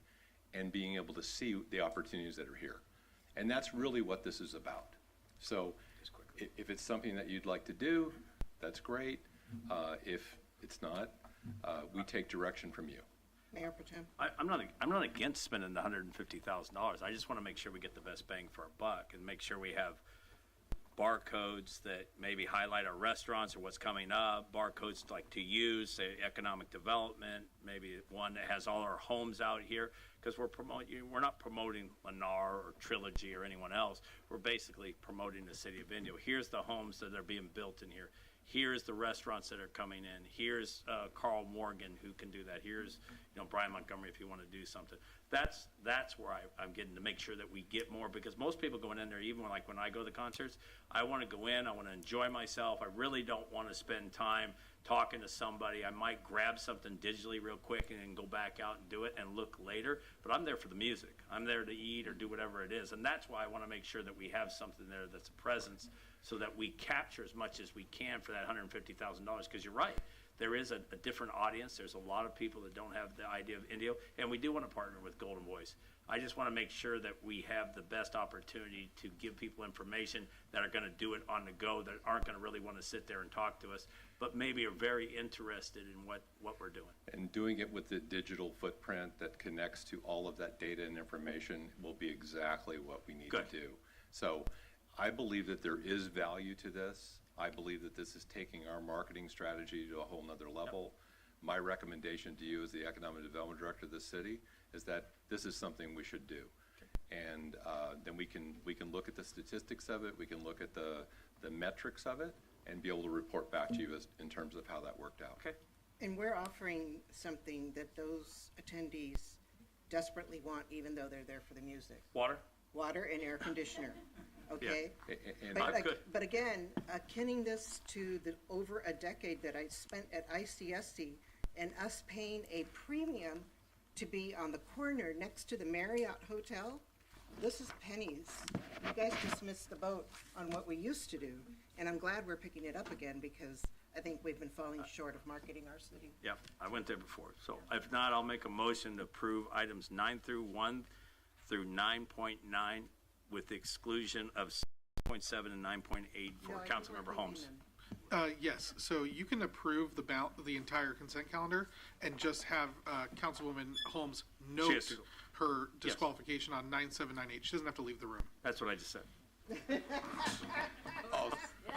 and being able to see the opportunities that are here. And that's really what this is about. So if it's something that you'd like to do, that's great. If it's not, we take direction from you. Mayor Protem. I'm not against spending the $150,000. I just want to make sure we get the best bang for our buck and make sure we have barcodes that maybe highlight our restaurants or what's coming up, barcodes like to use, say economic development, maybe one that has all our homes out here, because we're not promoting Lennar or Trilogy or anyone else. We're basically promoting the city of Indio. Here's the homes that are being built in here. Here's the restaurants that are coming in. Here's Carl Morgan who can do that. Here's Bryan Montgomery if you want to do something. That's where I'm getting to make sure that we get more, because most people going in there, even when I go to the concerts, I want to go in, I want to enjoy myself. I really don't want to spend time talking to somebody. I might grab something digitally real quick and then go back out and do it and look later, but I'm there for the music. I'm there to eat or do whatever it is, and that's why I want to make sure that we have something there that's a presence so that we capture as much as we can for that $150,000, because you're right. There is a different audience. There's a lot of people that don't have the idea of Indio, and we do want to partner with Golden Voice. I just want to make sure that we have the best opportunity to give people information that are going to do it on the go, that aren't going to really want to sit there and talk to us, but maybe are very interested in what we're doing. And doing it with the digital footprint that connects to all of that data and information will be exactly what we need to do. So I believe that there is value to this. I believe that this is taking our marketing strategy to a whole nother level. Yep. My recommendation to you as the Economic Development Director of the city is that this is something we should do. Okay. And then we can look at the statistics of it, we can look at the metrics of it, and be able to report back to you in terms of how that worked out. Okay. And we're offering something that those attendees desperately want, even though they're there for the music. Water and air conditioner. Okay? Yeah. But again, akinning this to the over a decade that I spent at ICSC and us paying a premium to be on the corner next to the Marriott Hotel, this is pennies. You guys just missed the boat on what we used to do, and I'm glad we're picking it up again, because I think we've been falling short of marketing our city. Yeah, I went there before. So if not, I'll make a motion to approve items 9 through 1 through 9.9 with the exclusion of 6.7 and 9.8 for Councilmember Holmes. Yes, so you can approve the entire consent calendar and just have Councilwoman Holmes note her disqualification on 9798. She doesn't have to leave the room. That's what I just said.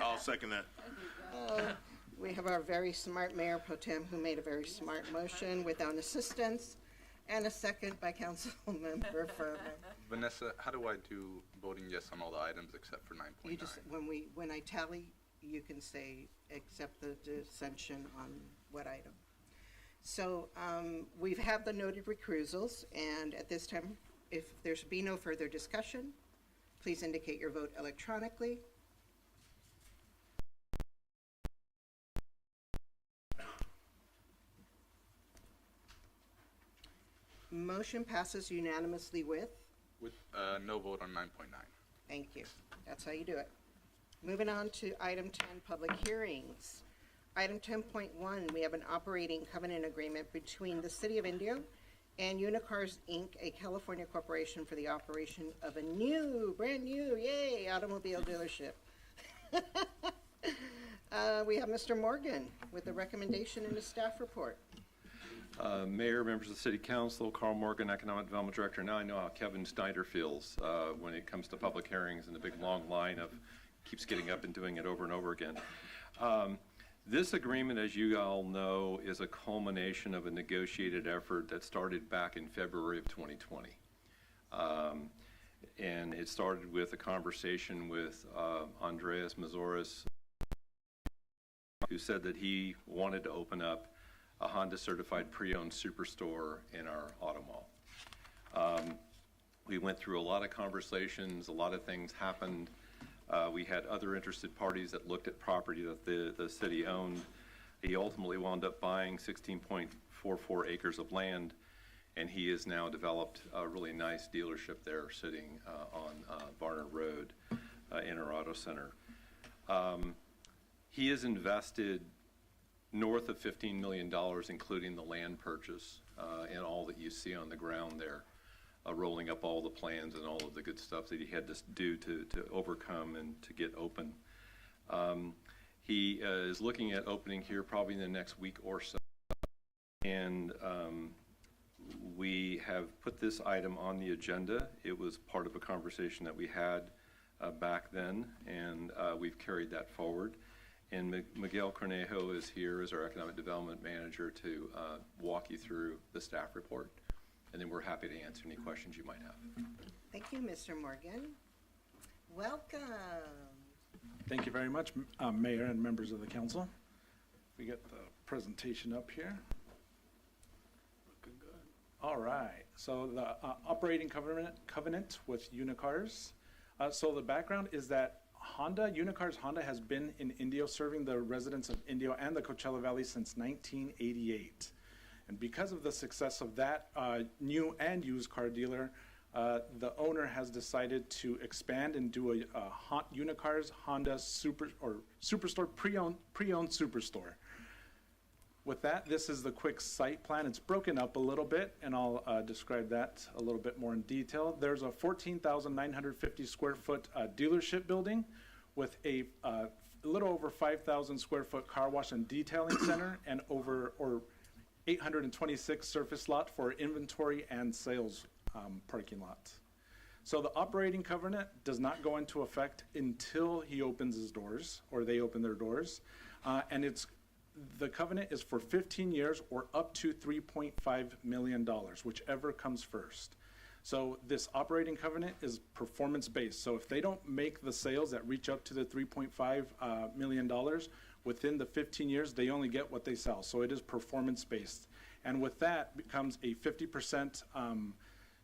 I'll second that. We have our very smart Mayor Pro Tem who made a very smart motion without assistance, and a second by Councilmember Furman. Vanessa, how do I do voting yes on all the items except for 9.9? You just, when I tally, you can say accept the dissension on what item. So we've had the noted recusals, and at this time, if there's be no further discussion, please indicate your vote electronically. Motion passes unanimously with? With no vote on 9.9. Thank you. That's how you do it. Moving on to item 10, public hearings. Item 10.1, we have an operating covenant agreement between the City of Indio and Unicars, Inc., a California corporation, for the operation of a brand new, yay, automobile dealership. We have Mr. Morgan with a recommendation in the staff report. Mayor, members of the City Council, Carl Morgan, Economic Development Director. Now I know how Kevin Snyder feels when it comes to public hearings and the big long line of keeps getting up and doing it over and over again. This agreement, as you all know, is a culmination of a negotiated effort that started back in February of 2020. And it started with a conversation with Andreas Mazoris, who said that he wanted to open up a Honda certified pre-owned superstore in our auto mall. We went through a lot of conversations, a lot of things happened. We had other interested parties that looked at property that the city owned. He ultimately wound up buying 16.44 acres of land, and he has now developed a really nice dealership there sitting on Varner Road in our auto center. He has invested north of $15 million, including the land purchase and all that you see on the ground there, rolling up all the plans and all of the good stuff that he had to do to overcome and to get open. He is looking at opening here probably in the next week or so. And we have put this item on the agenda. It was part of a conversation that we had back then, and we've carried that forward. And Miguel Cornejo is here as our Economic Development Manager to walk you through the staff report. And then we're happy to answer any questions you might have. Thank you, Mr. Morgan. Welcome. Thank you very much, Mayor and members of the council. We get the presentation up here. Looking good. All right, so the operating covenant with Unicars. So the background is that Unicars Honda has been in Indio, serving the residents of Indio and the Coachella Valley since 1988. And because of the success of that new and used car dealer, the owner has decided to expand and do a Unicars Honda superstore, pre-owned superstore. With that, this is the quick site plan. It's broken up a little bit, and I'll describe that a little bit more in detail. There's a 14,950 square foot dealership building with a little over 5,000 square foot car wash and detailing center, and 826 surface lot for inventory and sales parking lot. So the operating covenant does not go into effect until he opens his doors, or they open their doors, and the covenant is for 15 years or up to $3.5 million, whichever comes first. So this operating covenant is performance-based. So if they don't make the sales that reach up to the $3.5 million within the 15 years, they only get what they sell. So it is performance-based. And with that becomes a 50%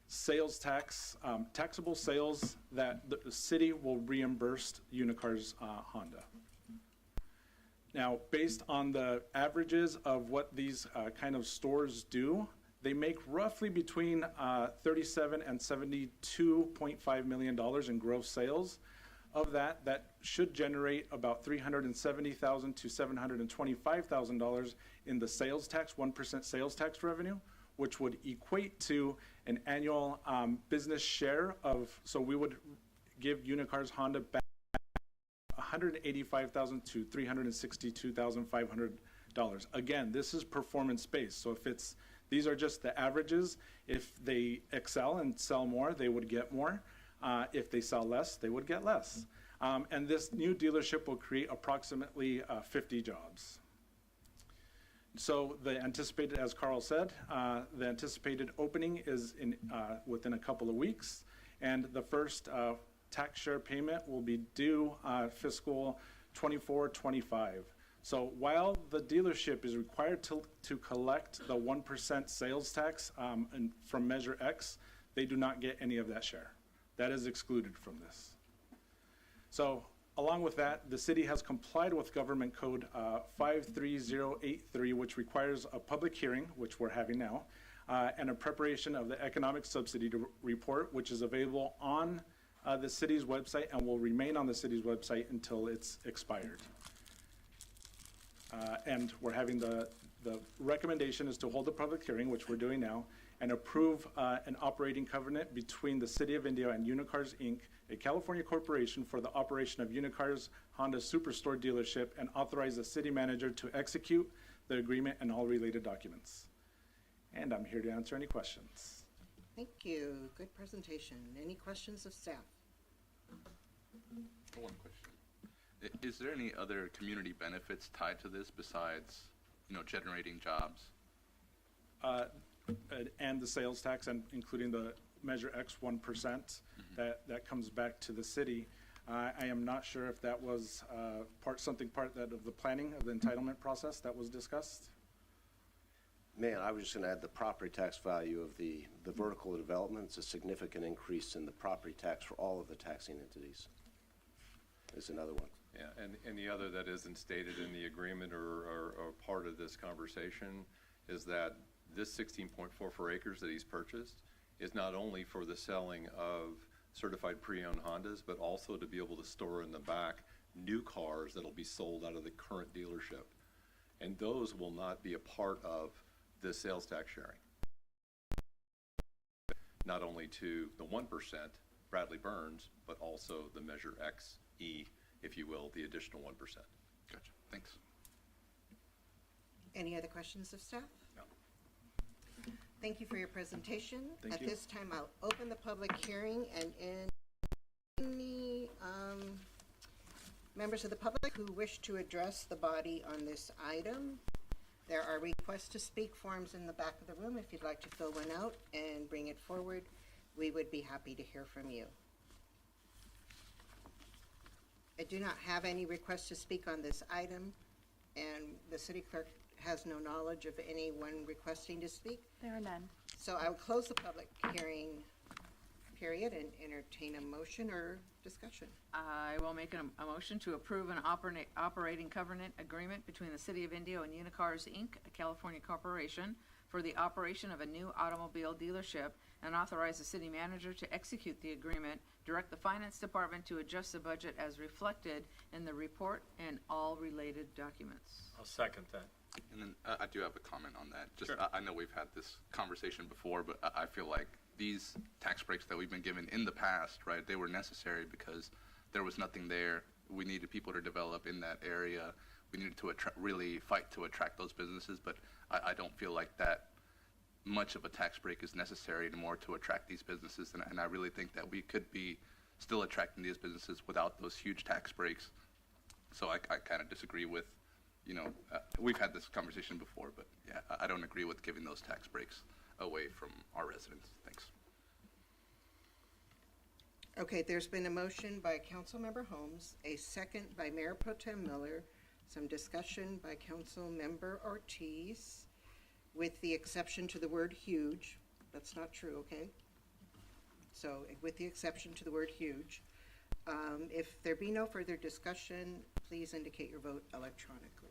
sales tax, taxable sales that the city will reimburse Unicars Honda. Now, based on the averages of what these kind of stores do, they make roughly between $37 and $72.5 million in gross sales. Of that, that should generate about $370,000 to $725,000 in the sales tax, 1% sales tax revenue, which would equate to an annual business share of, so we would give Unicars Honda back $185,000 to $362,500. Again, this is performance-based. So if these are just the averages. If they excel and sell more, they would get more. If they sell less, they would get less. And this new dealership will create approximately 50 jobs. So the anticipated, as Carl said, the anticipated opening is within a couple of weeks, and the first tax share payment will be due fiscal 24-25. So while the dealership is required to collect the 1% sales tax from Measure X, they do not get any of that share. That is excluded from this. So along with that, the city has complied with Government Code 53083, which requires a public hearing, which we're having now, and a preparation of the economic subsidy report, which is available on the city's website and will remain on the city's website until it's expired. And we're having the recommendation is to hold a public hearing, which we're doing now, and approve an operating covenant between the City of Indio and Unicars, Inc., a California corporation, for the operation of Unicars Honda Superstore dealership, and authorize the city manager to execute the agreement and all related documents. And I'm here to answer any questions. Thank you. Good presentation. Any questions of staff? One question. Is there any other community benefits tied to this besides, generating jobs? And the sales tax, and including the Measure X 1% that comes back to the city. I am not sure if that was part of the planning of the entitlement process that was discussed. Man, I was just going to add the property tax value of the vertical development. It's a significant increase in the property tax for all of the taxing entities. Is another one. Yeah, and the other that isn't stated in the agreement or part of this conversation is that this 16.44 acres that he's purchased is not only for the selling of certified pre-owned Hondas, but also to be able to store in the back new cars that'll be sold out of the current dealership. and those will not be a part of the sales tax sharing. Not only to the 1%, Bradley Burns, but also the Measure XE, if you will, the additional 1%. Gotcha. Thanks. Any other questions of staff? No. Thank you for your presentation. Thank At you. this time, I'll open the public hearing, and any members of the public who wish to address the body on this item, there are requests to speak forms in the back of the room. If you'd like to fill one out and bring it forward, we would be happy to hear from you. I do not have any requests to speak on this item, and the city clerk has no knowledge of anyone requesting to speak. There are none. So I will close the public hearing period and entertain a motion or discussion. I will make a motion to approve an operating covenant agreement between the City of Indio and Unicars, Inc., a California corporation, for the operation of a new automobile dealership, and authorize the city manager to execute the agreement, direct the finance department to adjust the budget as reflected in the report and all related documents. I'll second that. And then I do have a comment on that. Just, Sure. I know we've had this conversation before, but I feel like these tax breaks that we've been given in the past, right, they were necessary because there was nothing there. We needed people to develop in that area. We needed to really fight to attract those businesses, but I don't feel like that much of a tax break is necessary anymore to attract these businesses, and I really think that we could be still attracting these businesses without those huge tax breaks. So I kind of disagree with, we've had this conversation before, but yeah, I don't agree with giving those tax breaks away from our residents. Thanks. Okay, there's been a motion by Councilmember Holmes, a second by Mayor Pro Tem Miller, some discussion by Councilmember Ortiz, with the exception to the word huge. That's not true, okay? So with the exception to the word huge. If there be no further discussion, please indicate your vote electronically.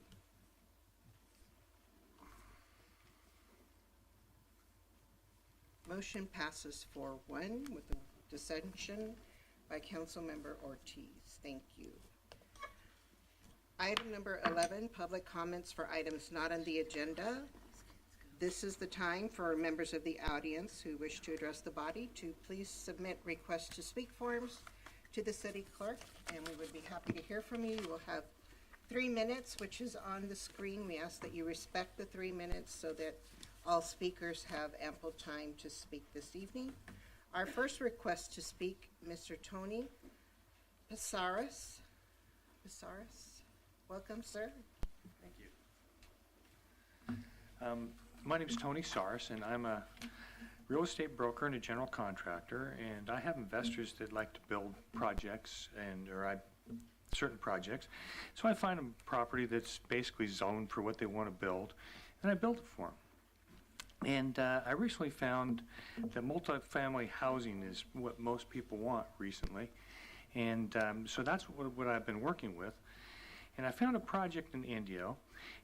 Motion passes 4-1 with a dissension by Councilmember Ortiz. Thank you. Item number 11, public comments for items not on the agenda. This is the time for members of the audience who wish to address the body to please submit requests to speak forms to the city clerk, and we would be happy to hear from you. You will have 3 minutes, which is on the screen. We ask that you respect the 3 minutes so that all speakers have ample time to speak this evening. Our first request to speak, Mr. Tony Pasaris. Welcome, sir. Thank you. My name is Tony Saris, and I'm a real estate broker and a general contractor, and I have investors that like to build projects certain projects. So I find a property that's basically zoned for what they want to build, and I build it for them. And I recently found that multifamily housing is what most people want recently, and so that's what I've been working with. And I found a project in Indio,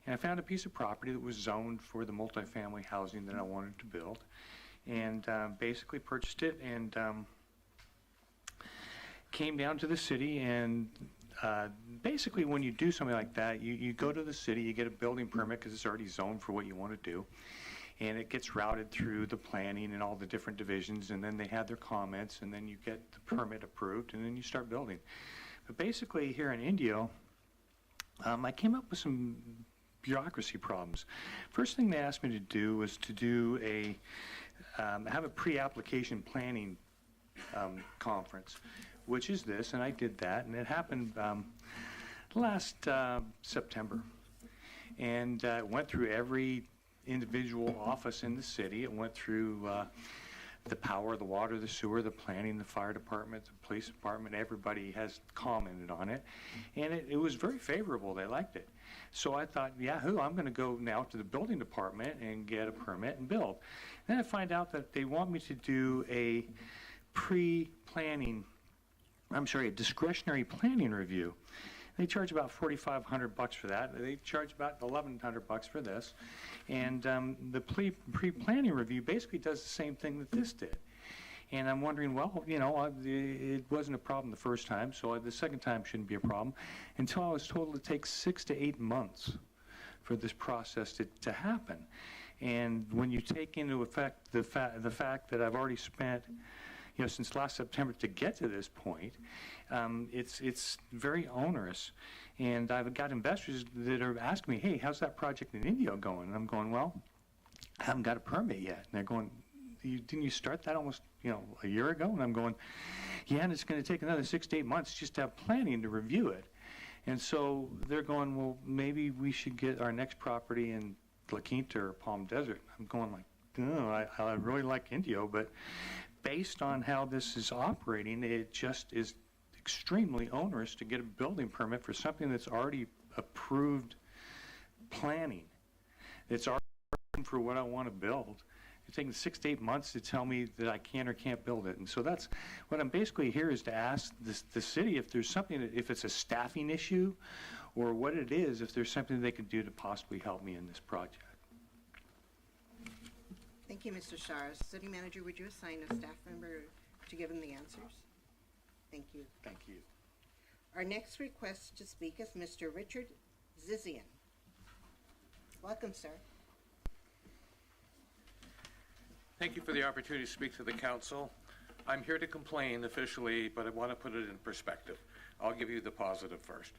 and I found a piece of property that was zoned for the multifamily housing that I wanted to build, and basically purchased it and came down to the city. And basically when you do something like that, you go to the city, you get a building permit because it's already zoned for what you want to do, and it gets routed through the planning and all the different divisions, and then they have their comments, and then you get the permit approved, and then you start building. But basically here in Indio, I came up with some bureaucracy problems. First thing they asked me to do was to do have a pre-application planning conference, which is this, and I did that, and it happened last September. And it went through every individual office in the city. It went through the power, the water, the sewer, the planning, the fire department, the police department. Everybody has commented on it, and it was very favorable. They liked it. So I thought, yahoo, I'm going to go now to the building department and get a permit and build. Then I find out that they want me to do a discretionary planning review. They charge about $4,500 for that. They charge about $1,100 for this. And the pre-planning review basically does the same thing that this did. And I'm wondering, well, it wasn't a problem the first time, so the second time shouldn't be a problem, until I was told it takes 6 to 8 months for this process to happen. And when you take into effect the fact that I've already spent, since last September to get to this point, it's very onerous. And I've got investors that are asking me, hey, how's that project in Indio going? And I'm going, well, I haven't got a permit yet. And they're going, didn't you start that almost, a year ago? And I'm going, yeah, and it's going to take another 6 to 8 months just to have planning to review it. And so they're going, well, maybe we should get our next property in La Quinta or Palm Desert. I'm going like, no, I really like Indio, but based on how this is operating, it just is extremely onerous to get a building permit for something that's already approved planning. It's already for what I want to build. It's taking 6 to 8 months to tell me that I can or can't build it. And so that's what I'm basically here is to ask the city if there's something, if it's a staffing issue or what it is, if there's something they could do to possibly help me in this project. Thank you, Mr. Shars. City Manager, would you assign a staff member to give him the answers? Thank you. Thank you. Our next request to speak is Mr. Richard Zizian. Welcome, sir. Thank you for the opportunity to speak to the council. I'm here to complain officially, but I want to put it in perspective. I'll give you the positive first.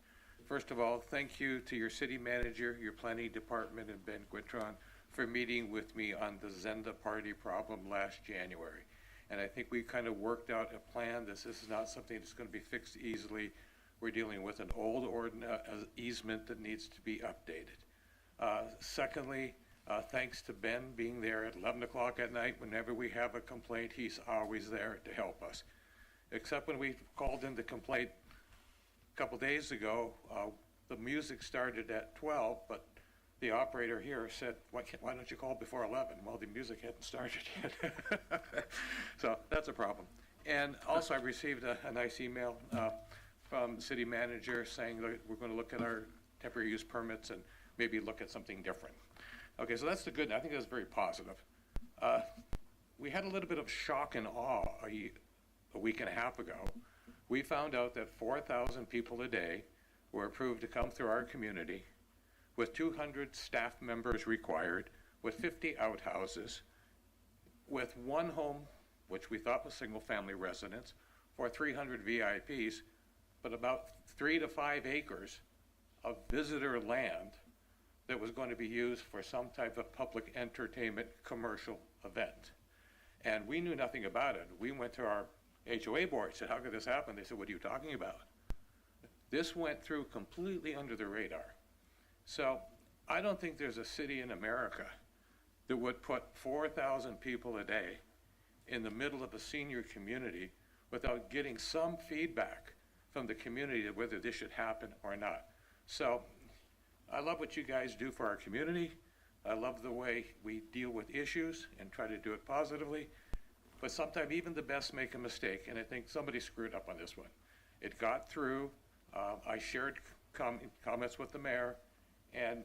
First of all, thank you to your city manager, your planning department, and Ben Guitron for meeting with me on the Zenda party problem last January. And I think we kind of worked out a plan. This is not something that's going to be fixed easily. We're dealing with an old easement that needs to be updated. Secondly, thanks to Ben being there at 11 o'clock at night. Whenever we have a complaint, he's always there to help us. Except when we called in the complaint a couple days ago, the music started at 12, but the operator here said, why don't you call before 11? Well, the music hadn't started yet. So that's a problem. And also I received a nice email from the city manager saying that we're going to look at our temporary use permits and maybe look at something different. Okay, so that's the good. I think that's very positive. We had a little bit of shock and awe a week and a half ago. We found out that 4,000 people a day were approved to come through our community with 200 staff members required, with 50 outhouses, with one home, which we thought was single-family residence, for 300 VIPs, but about 3 to 5 acres of visitor land that was going to be used for some type of public entertainment commercial event. And we knew nothing about it. We went to our HOA board, said, how could this happen? They said, what are you talking about? This went through completely under the radar. So I don't think there's a city in America that would put 4,000 people a day in the middle of a senior community without getting some feedback from the community of whether this should happen or not. So I love what you guys do for our community. I love the way we deal with issues and try to do it positively. But sometimes even the best make a mistake, and I think somebody screwed up on this one. It got through. I shared comments with the mayor, and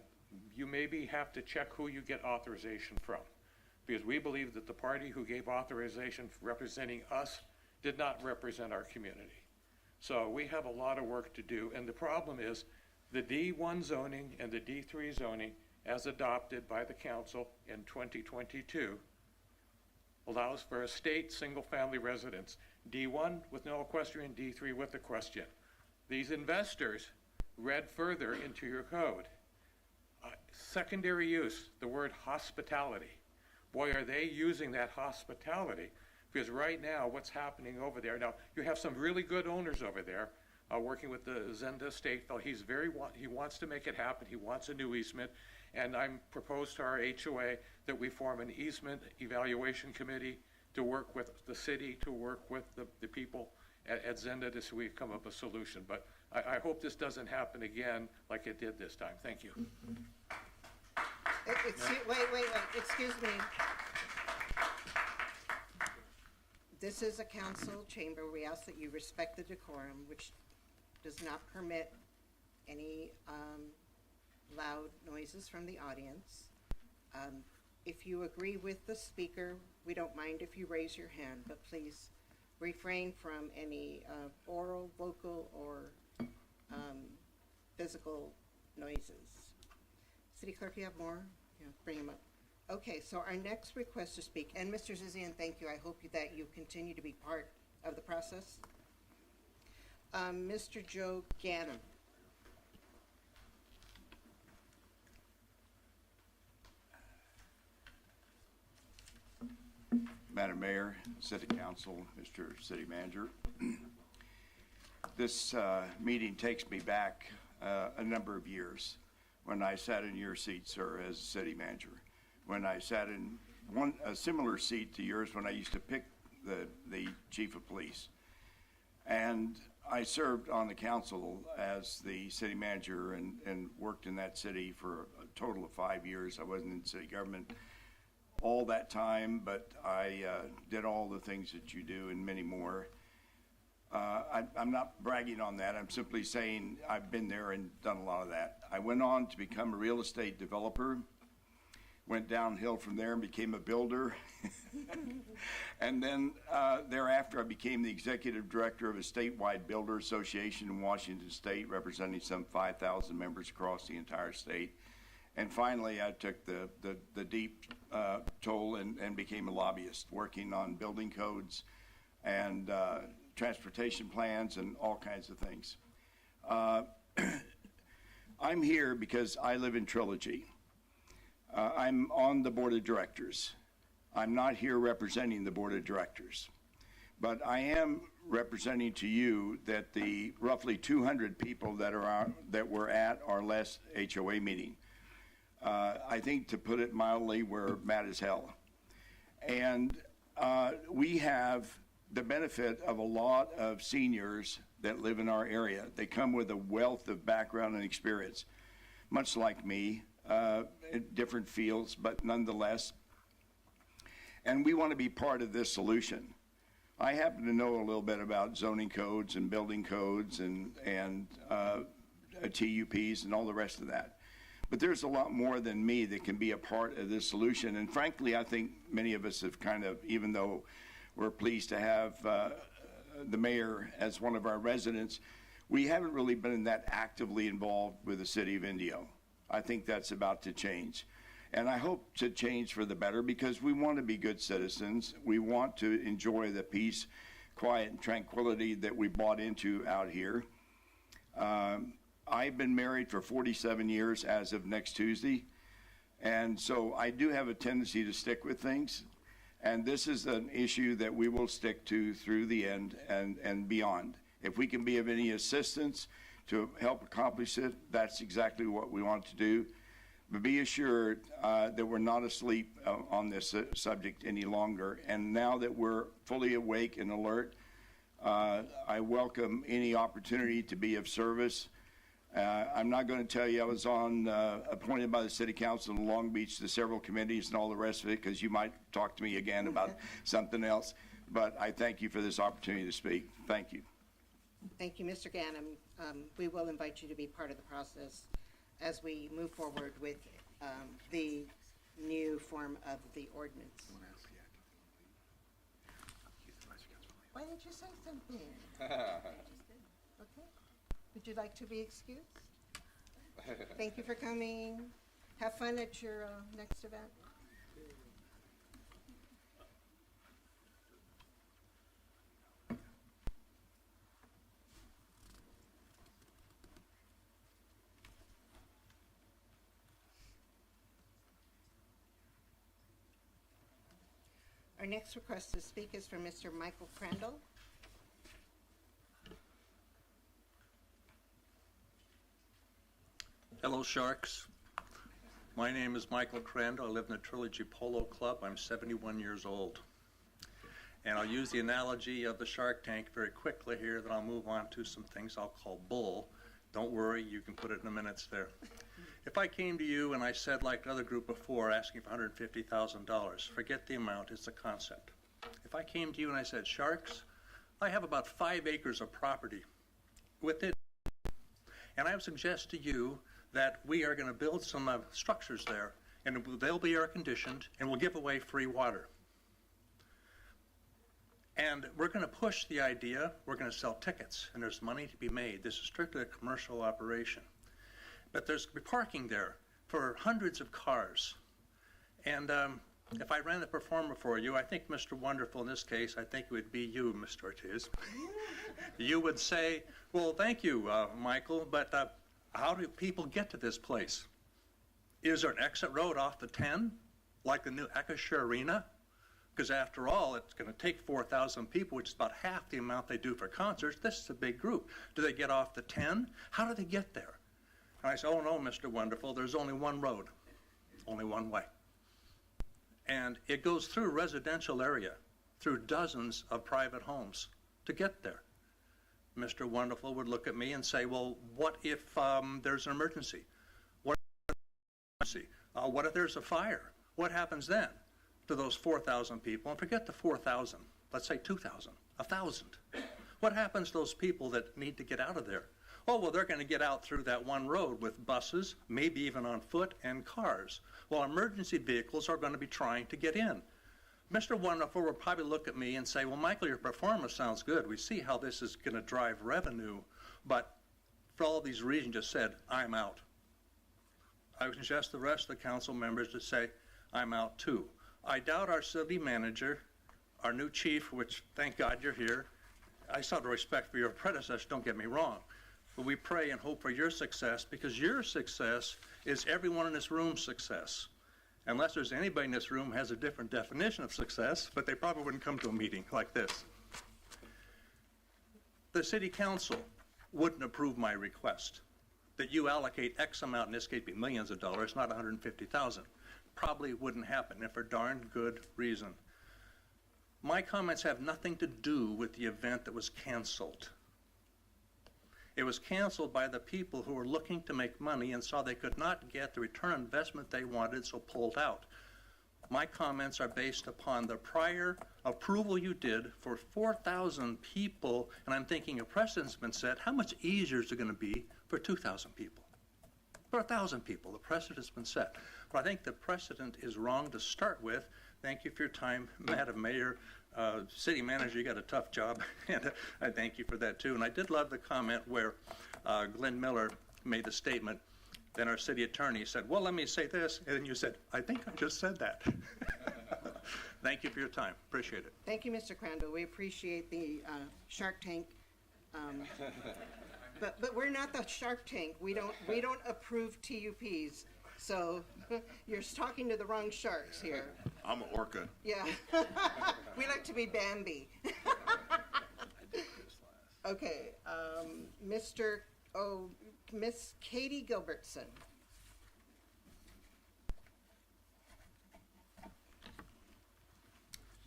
you maybe have to check who you get authorization from, because we believe that the party who gave authorization representing us did not represent our community. So we have a lot of work to do, and the problem is the D1 zoning and the D3 zoning, as adopted by the council in 2022, allows for a state single-family residence, D1 with no equestrian, D3 with equestrian. These investors read further into your code. Secondary use, the word hospitality. Boy, are they using that hospitality, because right now what's happening over there, now you have some really good owners over there working with the Zenda estate fellow. He wants to make it happen. He wants a new easement, and I'm proposed to our HOA that we form an easement evaluation committee to work with the city, to work with the people at Zenda to see we come up with a solution. But I hope this doesn't happen again like it did this time. Thank you. Wait, excuse me. This is a council chamber. We ask that you respect the decorum, which does not permit any loud noises from the audience. If you agree with the speaker, we don't mind if you raise your hand, but please refrain from any oral, vocal, or physical noises. City Clerk, you have more? Yeah, bring him up. Okay, so our next request to speak, and Mr. Zizian, thank you. I hope that you continue to be part of the process. Mr. Joe Ganem. Madam Mayor, City Council, Mr. City Manager. This meeting takes me back a number of years when I sat in your seat, sir, as city manager. When I sat in a similar seat to yours when I used to pick the chief of police. And I served on the council as the city manager and worked in that city for a total of 5 years. I wasn't in city government all that time, but I did all the things that you do and many more. I'm not bragging on that. I'm simply saying I've been there and done a lot of that. I went on to become a real estate developer, went downhill from there and became a builder. And then thereafter, I became the executive director of a statewide builder association in Washington State, representing some 5,000 members across the entire state. And finally, I took the deep toll and became a lobbyist, working on building codes and transportation plans and all kinds of things. I'm here because I live in Trilogy. I'm on the board of directors. I'm not here representing the board of directors, but I am representing to you that the roughly 200 people that were at our last HOA meeting, I think, to put it mildly, we're mad as hell. And we have the benefit of a lot of seniors that live in our area. They come with a wealth of background and experience, much like me, in different fields, but nonetheless. And we want to be part of this solution. I happen to know a little bit about zoning codes and building codes and TUPs and all the rest of that. But there's a lot more than me that can be a part of this solution. And frankly, I think many of us have kind of, even though we're pleased to have the mayor as one of our residents, we haven't really been that actively involved with the city of Indio. I think that's about to change. And I hope to change for the better, because we want to be good citizens. We want to enjoy the peace, quiet, and tranquility that we bought into out here. I've been married for 47 years as of next Tuesday, and so I do have a tendency to stick with things, and this is an issue that we will stick to through the end and beyond. If we can be of any assistance to help accomplish it, that's exactly what we want to do. But be assured that we're not asleep on this subject any longer, and now that we're fully awake and alert, I welcome any opportunity to be of service. I'm not going to tell you I was appointed by the City Council in Long Beach to several committees and all the rest of it, because you might talk to me again about something else. But I thank you for this opportunity to speak. Thank you. Thank you, Mr. Ganem. We will invite you to be part of the process as we move forward with the new form of the ordinance. Why didn't you say something? Okay. Would you like to be excused? Thank you for coming. Have fun at your next event. Our next request to speak is from Mr. Michael Crandall. Hello, Sharks. My name is Michael Crandall. I live in the Trilogy Polo Club. I'm 71 years old. And I'll use the analogy of the Shark Tank very quickly here, then I'll move on to some things I'll call bull. Don't worry, you can put it in the minutes there. If I came to you and I said, like the other group before, asking for $150,000, forget the amount, it's the concept. If I came to you and I said, Sharks, I have about 5 acres of property within, and I would suggest to you that we are going to build some structures there, and they'll be air conditioned, and we'll give away free water. And we're going to push the idea, we're going to sell tickets, and there's money to be made. This is strictly a commercial operation. But there's parking there for hundreds of cars. And if I ran the performer for you, I think Mr. Wonderful in this case, I think it would be you, Mr. Ortiz. You would say, well, thank you, Michael, but how do people get to this place? Is there an exit road off the 10, like the new Acacia Arena? Because after all, it's going to take 4,000 people, which is about half the amount they do for concerts. This is a big group. Do they get off the 10? How do they get there? And I said, oh no, Mr. Wonderful, there's only one road, only one way. And it goes through a residential area, through dozens of private homes to get there. Mr. Wonderful would look at me and say, well, what if there's an emergency? What if there's a fire? What happens then to those 4,000 people? And forget the 4,000, let's say 2,000, 1,000. What happens to those people that need to get out of there? Oh, well, they're going to get out through that one road with buses, maybe even on foot, and cars. Well, emergency vehicles are going to be trying to get in. Mr. Wonderful will probably look at me and say, well, Michael, your performance sounds good. We see how this is going to drive revenue, but for all these reasons just said, I'm out. I would suggest the rest of the council members to say, I'm out too. I doubt our city manager, our new chief, which thank God you're here. I still have respect for your predecessor, don't get me wrong. But we pray and hope for your success, because your success is everyone in this room's success. Unless there's anybody in this room who has a different definition of success, but they probably wouldn't come to a meeting like this. The city council wouldn't approve my request that you allocate X amount, in this case be millions of dollars, not 150,000. Probably wouldn't happen, and for darn good reason. My comments have nothing to do with the event that was canceled. It was canceled by the people who were looking to make money and saw they could not get the return on investment they wanted, so pulled out. My comments are based upon the prior approval you did for 4,000 people, and I'm thinking a precedent's been set. How much easier is it going to be for 2,000 people? For 1,000 people, the precedent's been set. But I think the precedent is wrong to start with. Thank you for your time, Madam Mayor. City Manager, you got a tough job, and I thank you for that too. And I did love the comment where Glenn Miller made the statement. Then our city attorney said, well, let me say this. And then you said, I think I just said that. Thank you for your time. Appreciate it. Thank you, Mr. Crandall. We appreciate the Shark Tank. But we're not the Shark Tank. We don't approve TUPs. So you're talking to the wrong sharks here. I'm an orca. Yeah. We like to be Bambi. Okay. Miss Katie Gilbertson.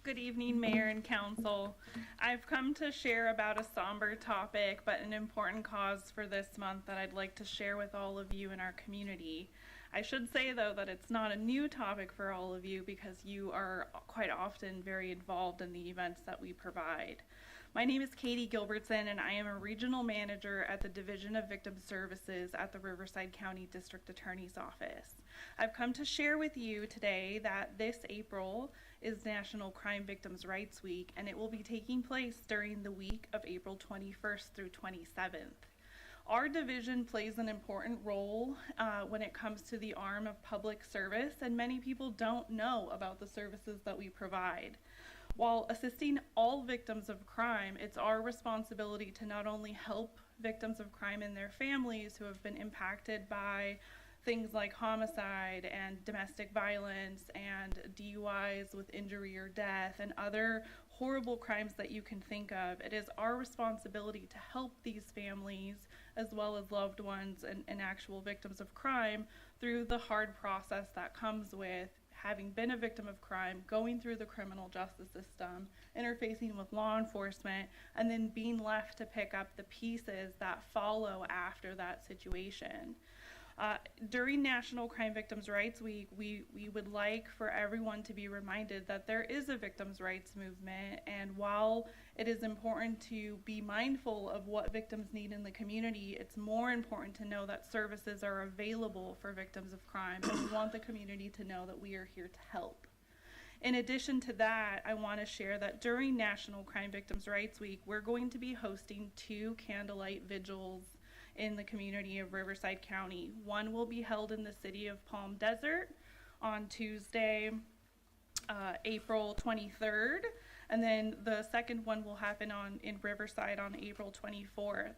Good evening, Mayor and Council. I've come to share about a somber topic, but an important cause for this month that I'd like to share with all of you in our community. I should say, though, that it's not a new topic for all of you because you are quite often very involved in the events that we provide. My name is Katie Gilbertson, and I am a regional manager at the Division of Victim Services at the Riverside County District Attorney's Office. I've come to share with you today that this April is National Crime Victims' Rights Week, and it will be taking place during the week of April 21st through 27th. Our division plays an important role when it comes to the arm of public service, and many people don't know about the services that we provide. While assisting all victims of crime, it's our responsibility to not only help victims of crime and their families who have been impacted by things like homicide and domestic violence and DUIs with injury or death and other horrible crimes that you can think of. It is our responsibility to help these families as well as loved ones and actual victims of crime through the hard process that comes with having been a victim of crime, going through the criminal justice system, interfacing with law enforcement, and then being left to pick up the pieces that follow after that situation. During National Crime Victims' Rights Week, we would like for everyone to be reminded that there is a victims' rights movement, and while it is important to be mindful of what victims need in the community, it's more important to know that services are available for victims of crime, and we want the community to know that we are here to help. In addition to that, I want to share that during National Crime Victims' Rights Week, we're going to be hosting 2 candlelight vigils in the community of Riverside County. One will be held in the city of Palm Desert on Tuesday, April 23rd, and then the second one will happen in Riverside on April 24th.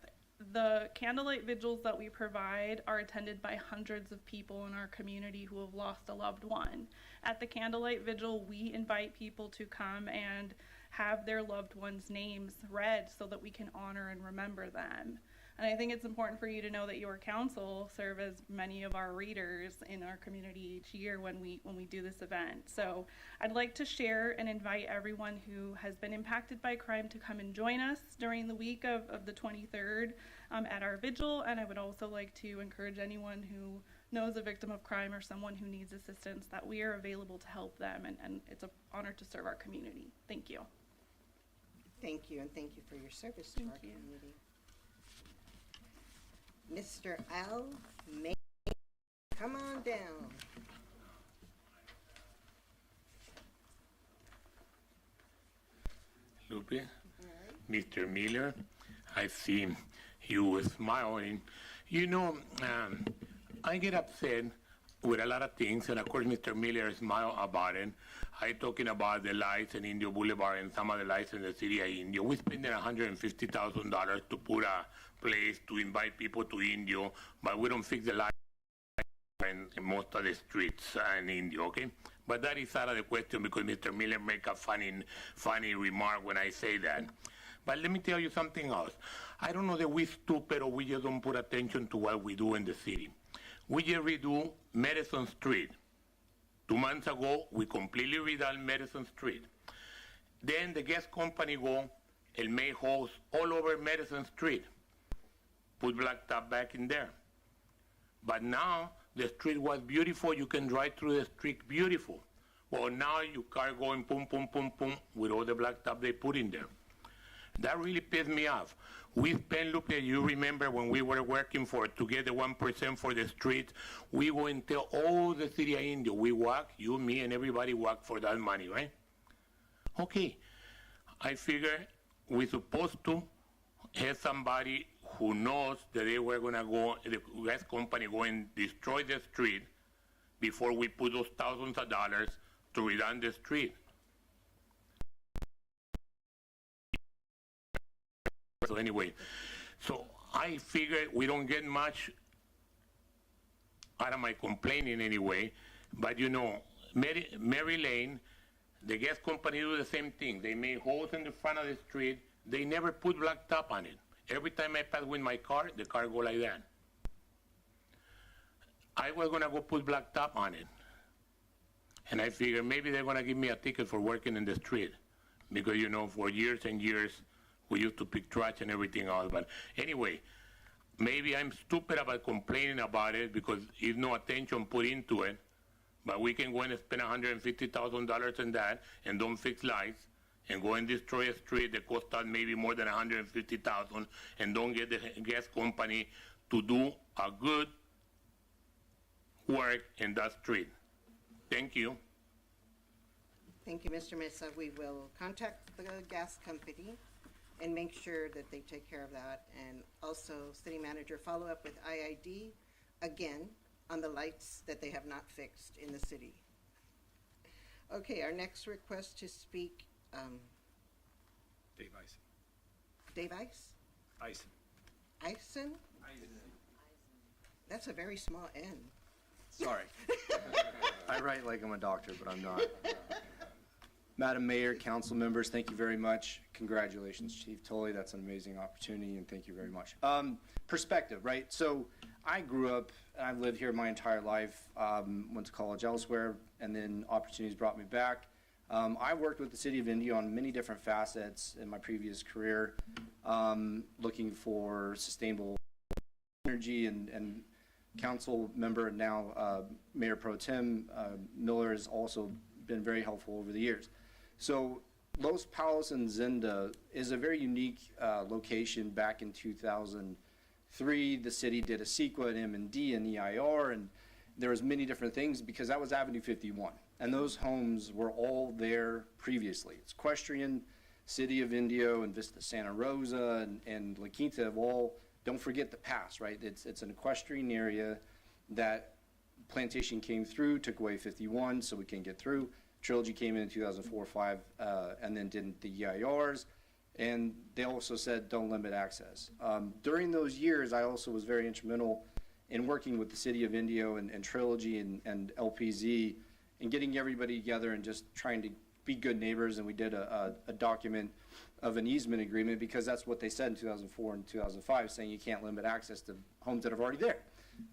The candlelight vigils that we provide are attended by hundreds of people in our community who have lost a loved one. At the candlelight vigil, we invite people to come and have their loved ones' names read so that we can honor and remember them. And I think it's important for you to know that your council serve as many of our readers in our community each year when we do this event. So I'd like to share and invite everyone who has been impacted by crime to come and join us during the week of the 23rd at our vigil. And I would also like to encourage anyone who knows a victim of crime or someone who needs assistance that we are available to help them, and it's an honor to serve our community. Thank you. Thank you, and thank you for your service to our community. Mr. Al May, come on down. Lupe, Mr. Miller, I see you smiling. You know, I get upset with a lot of things, and of course Mr. Miller smiled about it. I talking about the lights in Indio Boulevard and some of the lights in the city of Indio. We spending $150,000 to put a place to invite people to Indio, but we don't fix the lights in most of the streets in Indio, okay? But that is out of the question because Mr. Miller make a funny remark when I say that. But let me tell you something else. I don't know that we're stupid or we just don't put attention to what we do in the city. We just redo Madison Street. 2 months ago, we completely redone Madison Street. Then the gas company go and make holes all over Madison Street. Put blacktop back in there. But now the street was beautiful. You can drive through the street beautiful. Well, now your car going boom, boom, boom, boom with all the blacktop they put in there. That really pissed me off. We spent, Lupe, you remember when we were working to get the 1% for the streets, we go and tell all the city of Indio, we walk, you, me, and everybody walk for that money, right? Okay, I figure we're supposed to have somebody who knows that they were gonna go, the gas company go and destroy the street before we put those thousands of dollars to redone the street. So anyway, so I figure we don't get much out of my complaining anyway, but you know, Mary Lane, the gas company do the same thing. They made holes in the front of the street. They never put blacktop on it. Every time I pass with my car, the car go like that. I was gonna go put blacktop on it. And I figured maybe they're gonna give me a ticket for working in the street. Because you know, for years and years, we used to pick trash and everything else. But anyway, maybe I'm stupid about complaining about it because there's no attention put into it. But we can go and spend $150,000 on that and don't fix lights and go and destroy a street that cost us maybe more than $150,000 and don't get the gas company to do a good work in that street. Thank you. Thank you, Mr. Mesa. We will contact the gas company and make sure that they take care of that. And also, City Manager, follow up with IID again on the lights that they have not fixed in the city. Okay, our next request to speak, Dave Ison. Dave Ice? Ison. Ison? That's a very small N. Sorry. I write like I'm a doctor, but I'm not. Madam Mayor, council members, thank you very much. Congratulations, Chief Tully. That's an amazing opportunity, and thank you very much. Perspective, right? So I grew up, and I've lived here my entire life, went to college elsewhere, and then opportunities brought me back. I worked with the City of Indio on many different facets in my previous career, looking for sustainable energy, and council member and now Mayor Pro Tem Miller has also been very helpful over the years. So Los Palos and Zenda is a very unique location. Back in 2003, the city did a CEQA, an M&D, an EIR, and there was many different things because that was Avenue 51. And those homes were all there previously. It's Equestrian, City of Indio, and Vista Santa Rosa, and La Quinta have all don't forget the past, right? It's an equestrian area that Plantation came through, took away 51, so we can get through. Trilogy came in 2004-5, and then did the EIRs, and they also said don't limit access. During those years, I also was very instrumental in working with the City of Indio and Trilogy and LPZ and getting everybody together and just trying to be good neighbors, and we did a document of an easement agreement because that's what they said in 2004 and 2005, saying you can't limit access to homes that are already there.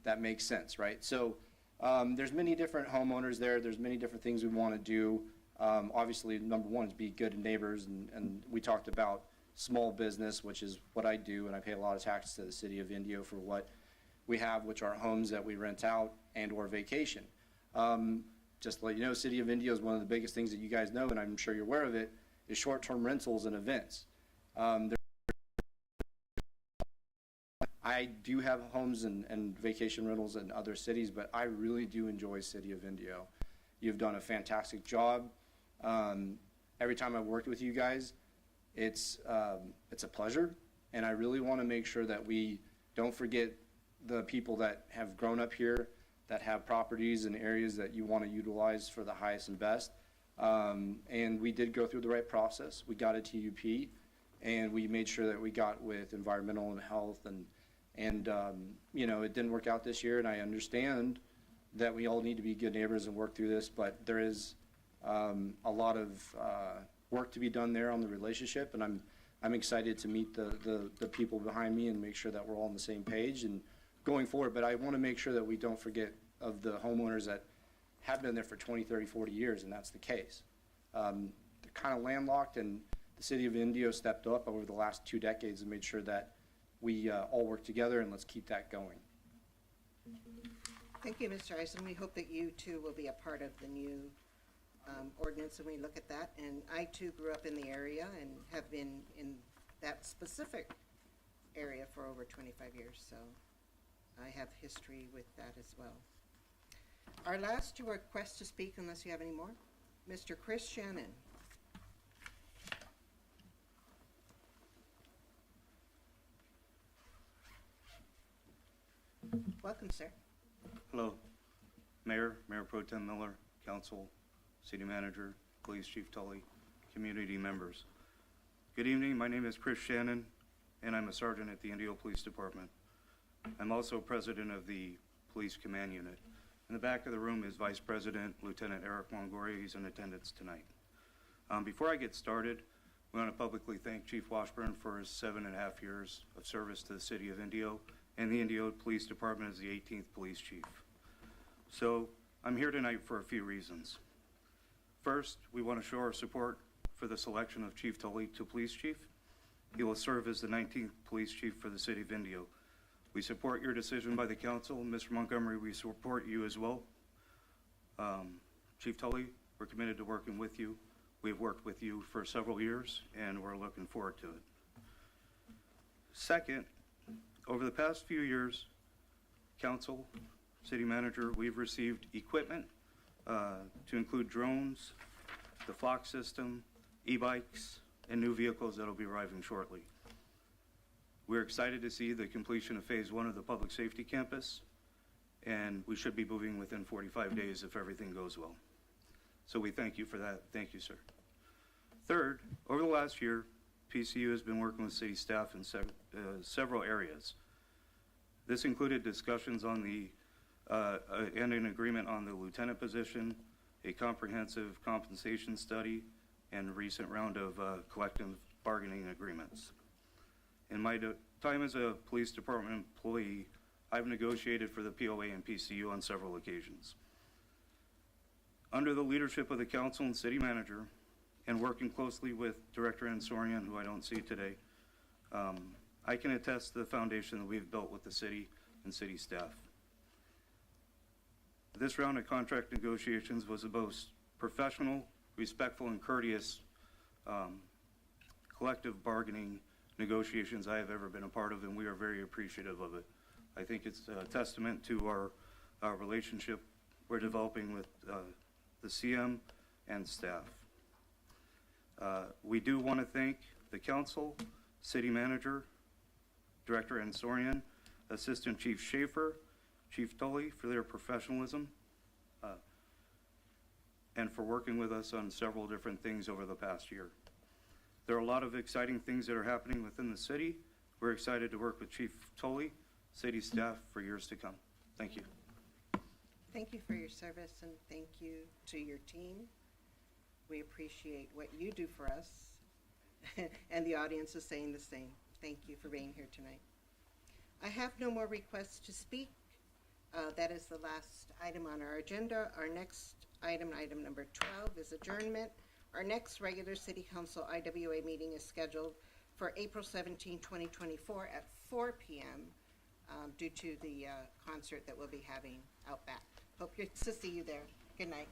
That makes sense, right? So there's many different homeowners there. There's many different things we want to do. Obviously, number one is be good neighbors, and we talked about small business, which is what I do, and I pay a lot of taxes to the City of Indio for what we have, which are homes that we rent out and or vacation. Just to let you know, City of Indio is one of the biggest things that you guys know, and I'm sure you're aware of it, is short-term rentals and events. I do have homes and vacation rentals in other cities, but I really do enjoy City of Indio. You've done a fantastic job. Every time I've worked with you guys, it's a pleasure, and I really want to make sure that we don't forget the people that have grown up here, that have properties in areas that you want to utilize for the highest and best. And we did go through the right process. We got a TUP, and we made sure that we got with environmental and health, and you know, it didn't work out this year, and I understand that we all need to be good neighbors and work through this, but there is a lot of work to be done there on the relationship, and I'm excited to meet the people behind me and make sure that we're all on the same page and going forward. But I want to make sure that we don't forget of the homeowners that have been there for 20, 30, 40 years, and that's the case. They're kind of landlocked, and the City of Indio stepped up over the last 2 decades and made sure that we all work together, and let's keep that going. Thank you, Mr. Eisen. We hope that you too will be a part of the new ordinance when we look at that. And I too grew up in the area and have been in that specific area for over 25 years, so I have history with that as well. Our last two requests to speak, unless you have any more. Mr. Chris Shannon. Welcome, sir. Hello, Mayor, Mayor Pro Tem Miller, Council, City Manager, Police Chief Tully, community members. Good evening, my name is Chris Shannon, and I'm a sergeant at the Indio Police Department. I'm also president of the Police Command Unit. In the back of the room is Vice President Lieutenant Eric Montgomery. He's in attendance tonight. Before I get started, we want to publicly thank Chief Washburn for his 7.5 years of service to the City of Indio and the Indio Police Department as the 18th Police Chief. So I'm here tonight for a few reasons. First, we want to show our support for the selection of Chief Tully to Police Chief. He will serve as the 19th Police Chief for the City of Indio. We support your decision by the council. Mr. Montgomery, we support you as well. Chief Tully, we're committed to working with you. We've worked with you for several years, and we're looking forward to it. Second, over the past few years, council, city manager, we've received equipment to include drones, the flock system, e-bikes, and new vehicles that will be arriving shortly. We're excited to see the completion of phase 1 of the public safety campus, and we should be moving within 45 days if everything goes well. So we thank you for that. Thank you, sir. Third, over the last year, PCU has been working with city staff in several areas. This included discussions on the and an agreement on the lieutenant position, a comprehensive compensation study, and a recent round of collective bargaining agreements. In my time as a police department employee, I've negotiated for the POA and PCU on several occasions. Under the leadership of the council and city manager, and working closely with Director Ansorian, who I don't see today, I can attest to the foundation that we've built with the city and city staff. This round of contract negotiations was the most professional, respectful, and courteous collective bargaining negotiations I have ever been a part of, and we are very appreciative of it. I think it's a testament to our relationship we're developing with the CM and staff. We do want to thank the council, city manager, Director Ansorian, Assistant Chief Schaefer, Chief Tully for their professionalism, and for working with us on several different things over the past year. There are a lot of exciting things that are happening within the city. We're excited to work with Chief Tully, city staff for years to come. Thank you. Thank you for your service, and thank you to your team. We appreciate what you do for us, and the audience is saying the same. Thank you for being here tonight. I have no more requests to speak. That is the last item on our agenda. Our next item, item number 12, is adjournment. Our next regular City Council IWA meeting is scheduled for April 17, 2024 at 4 p.m. Due to the concert that we'll be having out back. Hope to see you there. Good night.